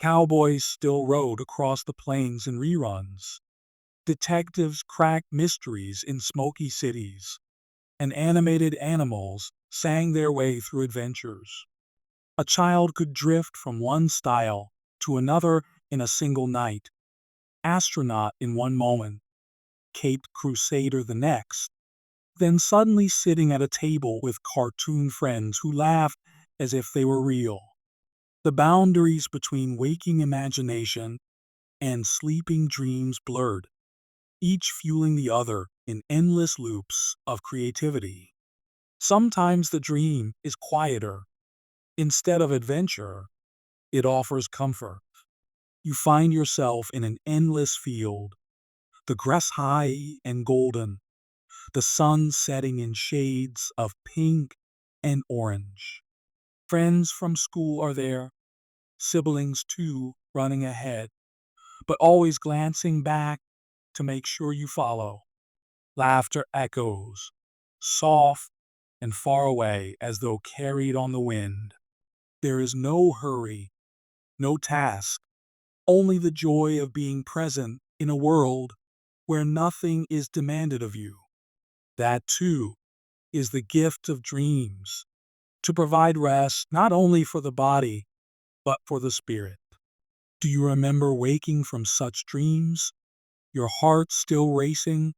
Cowboys still rode across the plains in reruns. Detectives cracked mysteries in smoky cities, and animated animals sang their way through adventures. A child could drift from one style to another in a single night, astronaut in one moment, caped crusader the next, then suddenly sitting at a table with cartoon friends who laughed as if they were real. The boundaries between waking imagination and sleeping dreams blurred, each fueling the other in endless loops of creativity. Sometimes the dream is quieter. Instead of adventure, it offers comfort. You find yourself in an endless field, the grass high and golden, the sun setting in shades of pink and orange. Friends from school are there, siblings too, running ahead, but always glancing back to make sure you follow. Laughter echoes, soft and far away as though carried on the wind. There is no hurry, no task, only the joy of being present in a world where nothing is demanded of you. That, too, is the gift of dreams, to provide rest not only for the body, but for the spirit. Do you remember waking from such dreams, your heart still racing,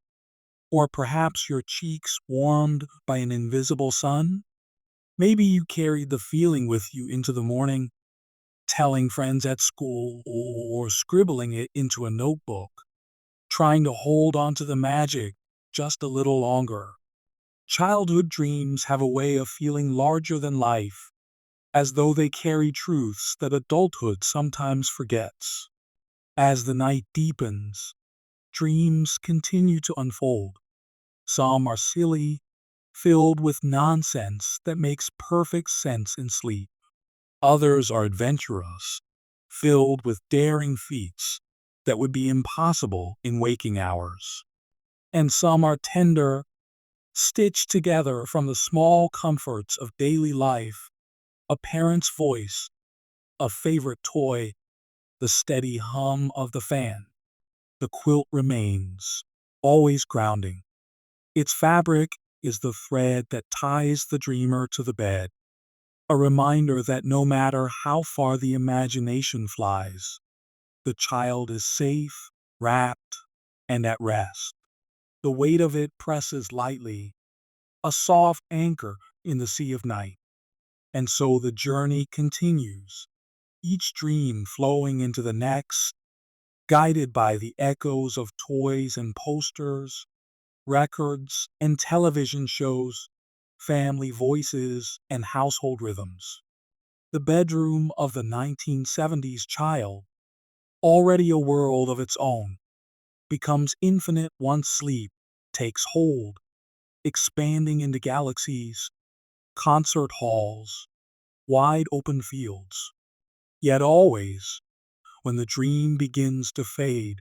or perhaps your cheeks warmed by an invisible sun? Maybe you carried the feeling with you into the morning, telling friends at school or scribbling it into a notebook, trying to hold on to the magic just a little longer. Childhood dreams have a way of feeling larger than life, as though they carry truths that adulthood sometimes forgets. As the night deepens, dreams continue to unfold. Some are silly, filled with nonsense that makes perfect sense in sleep. Others are adventurous, filled with daring feats that would be impossible in waking hours. And some are tender, stitched together from the small comforts of daily life, a parent's voice, a favorite toy, the steady hum of the fan. The quilt remains, always grounding. Its fabric is the thread that ties the dreamer to the bed, a reminder that no matter how far the imagination flies, the child is safe, wrapped, and at rest. The weight of it presses lightly, a soft anchor in the sea of night. And so the journey continues, each dream flowing into the next, guided by the echoes of toys and posters, records and television shows, family voices and household rhythms. The bedroom of the 1970s child, already a world of its own, becomes infinite once sleep takes hold, expanding into galaxies, concert halls, wide open fields. Yet always, when the dream begins to fade,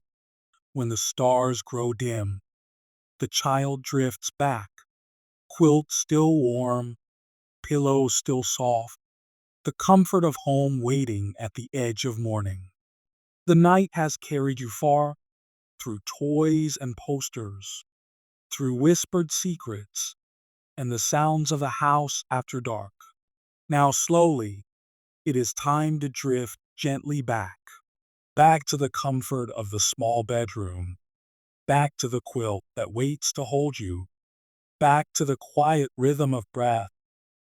when the stars grow dim, the child drifts back, quilt still warm, pillow still soft, the comfort of home waiting at the edge of morning. The night has carried you far, through toys and posters, through whispered secrets, and the sounds of the house after dark. Now slowly, it is time to drift gently back, back to the comfort of the small bedroom, back to the quilt that waits to hold you, back to the quiet rhythm of breath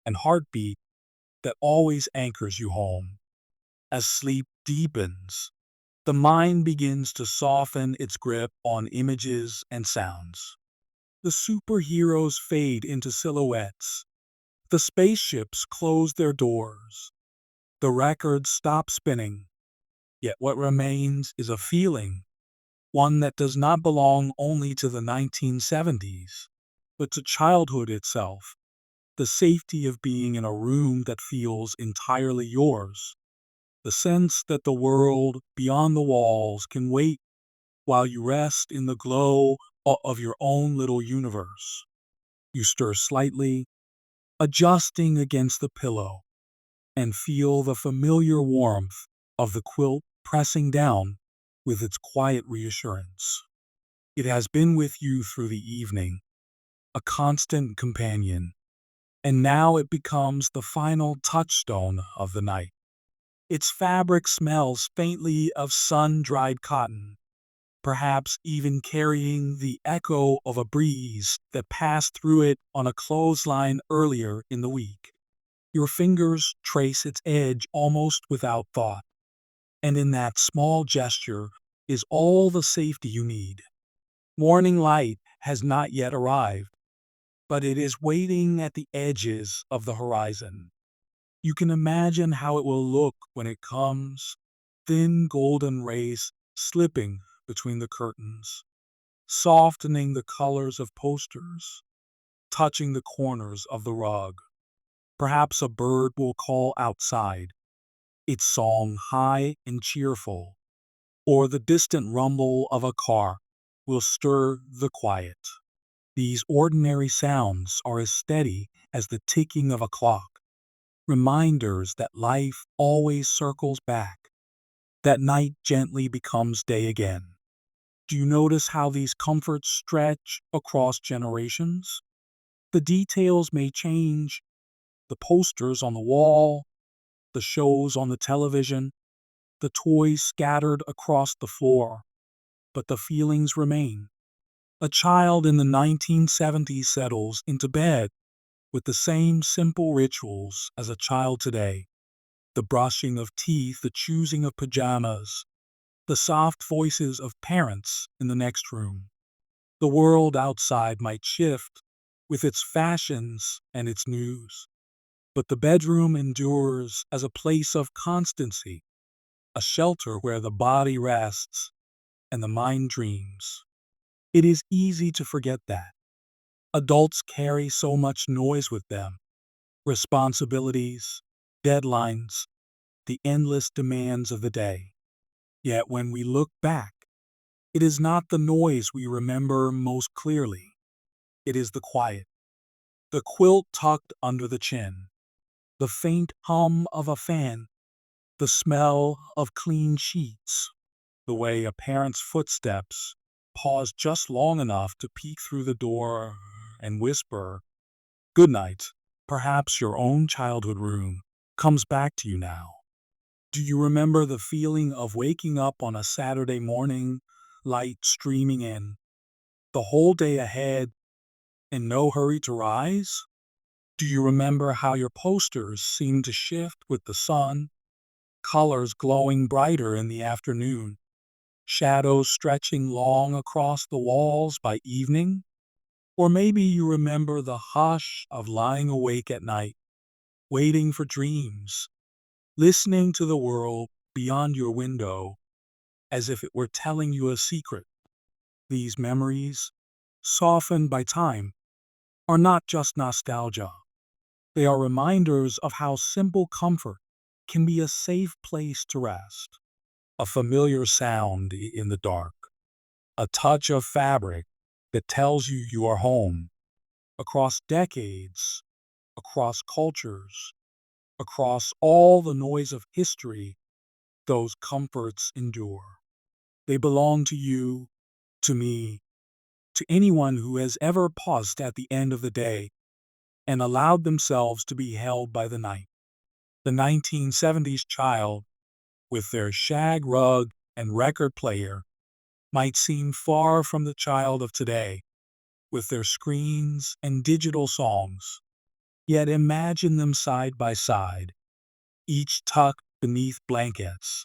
and heartbeat that always anchors you home. As sleep deepens, the mind begins to soften its grip on images and sounds. The superheroes fade into silhouettes. The spaceships close their doors. The records stop spinning. Yet what remains is a feeling, one that does not belong only to the 1970s, but to childhood itself. The safety of being in a room that feels entirely yours. The sense that the world beyond the walls can wait while you rest in the glow of your own little universe. You stir slightly, adjusting against the pillow, and feel the familiar warmth of the quilt pressing down with its quiet reassurance. It has been with you through the evening, a constant companion, and now it becomes the final touchstone of the night. Its fabric smells faintly of sun-dried cotton, perhaps even carrying the echo of a breeze that passed through it on a clothesline earlier in the week. Your fingers trace its edge almost without thought, and in that small gesture is all the safety you need. Morning light has not yet arrived, but it is waiting at the edges of the horizon. You can imagine how it will look when it comes, thin golden rays slipping between the curtains, softening the colors of posters, touching the corners of the rug. Perhaps a bird will call outside, its song high and cheerful, or the distant rumble of a car will stir the quiet. These ordinary sounds are as steady as the ticking of a clock, reminders that life always circles back, that night gently becomes day again. Do you notice how these comforts stretch across generations? The details may change, the posters on the wall, the shows on the television, the toys scattered across the floor, but the feelings remain. A child in the 1970s settles into bed with the same simple rituals as a child today. The brushing of teeth, the choosing of pajamas, the soft voices of parents in the next room. The world outside might shift with its fashions and its news, but the bedroom endures as a place of constancy, a shelter where the body rests and the mind dreams. It is easy to forget that. Adults carry so much noise with them, responsibilities, deadlines, the endless demands of the day. Yet when we look back, it is not the noise we remember most clearly. It is the quiet, the quilt tucked under the chin, the faint hum of a fan, the smell of clean sheets, the way a parent's footsteps pause just long enough to peek through the door and whisper, "Good night." Perhaps your own childhood room comes back to you now. Do you remember the feeling of waking up on a Saturday morning, light streaming in, the whole day ahead, and no hurry to rise? Do you remember how your posters seemed to shift with the sun, colors glowing brighter in the afternoon, shadows stretching long across the walls by evening? Or maybe you remember the hush of lying awake at night, waiting for dreams, listening to the world beyond your window as if it were telling you a secret. These memories, softened by time, are not just nostalgia. They are reminders of how simple comfort can be a safe place to rest. A familiar sound in the dark, a touch of fabric that tells you you are home. Across decades, across cultures, across all the noise of history, those comforts endure. They belong to you, to me, to anyone who has ever paused at the end of the day and allowed themselves to be held by the night. The 1970s child, with their shag rug and record player, might seem far from the child of today, with their screens and digital songs. Yet imagine them side by side, each tucked beneath blankets,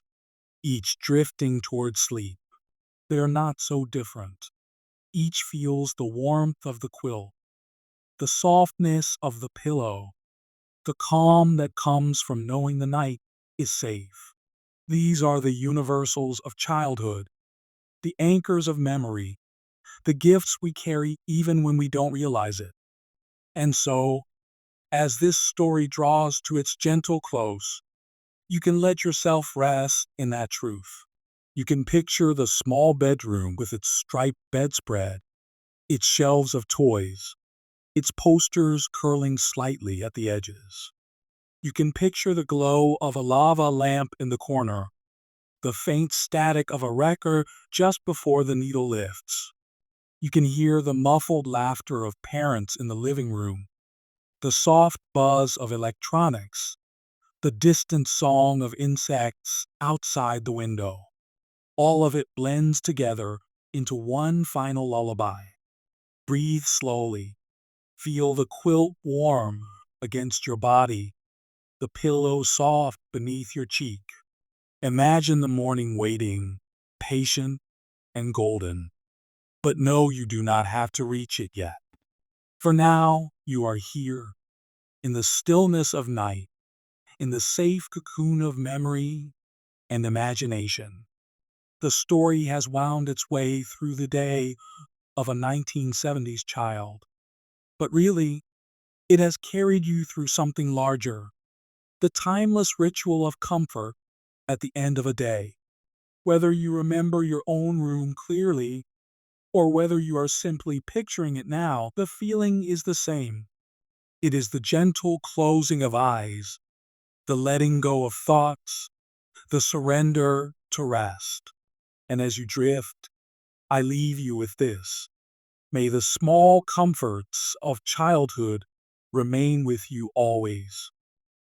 each drifting toward sleep. They are not so different. Each feels the warmth of the quilt, the softness of the pillow, the calm that comes from knowing the night is safe. These are the universals of childhood, the anchors of memory, the gifts we carry even when we don't realize it. And so, As this story draws to its gentle close, you can let yourself rest in that truth. You can picture the small bedroom with its striped bedspread, its shelves of toys, its posters curling slightly at the edges. You can picture the glow of a lava lamp in the corner, the faint static of a record just before the needle lifts. You can hear the muffled laughter of parents in the living room, the soft buzz of electronics, the distant song of insects outside the window. All of it blends together into one final lullaby. Breathe slowly. Feel the quilt warm against your body, the pillow soft beneath your cheek. Imagine the morning waiting, patient and golden. But no, you do not have to reach it yet. For now, you are here, in the stillness of night, in the safe cocoon of memory and imagination. The story has wound its way through the day of a 1970s child. But really, it has carried you through something larger, the timeless ritual of comfort at the end of a day. Whether you remember your own room clearly or whether you are simply picturing it now, the feeling is the same. It is the gentle closing of eyes, the letting go of thoughts, the surrender to rest. And as you drift, I leave you with this. May the small comforts of childhood remain with you always.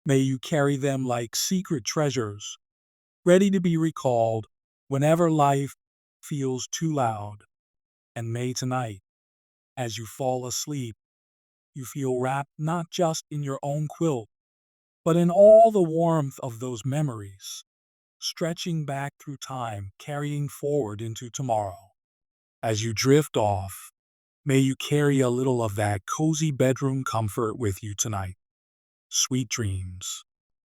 May you carry them like secret treasures, ready to be recalled whenever life feels too loud. And may tonight, as you fall asleep, you feel wrapped not just in your own quilt, but in all the warmth of those memories, stretching back through time, carrying forward into tomorrow. As you drift off, may you carry a little of that cozy bedroom comfort with you tonight. Sweet dreams.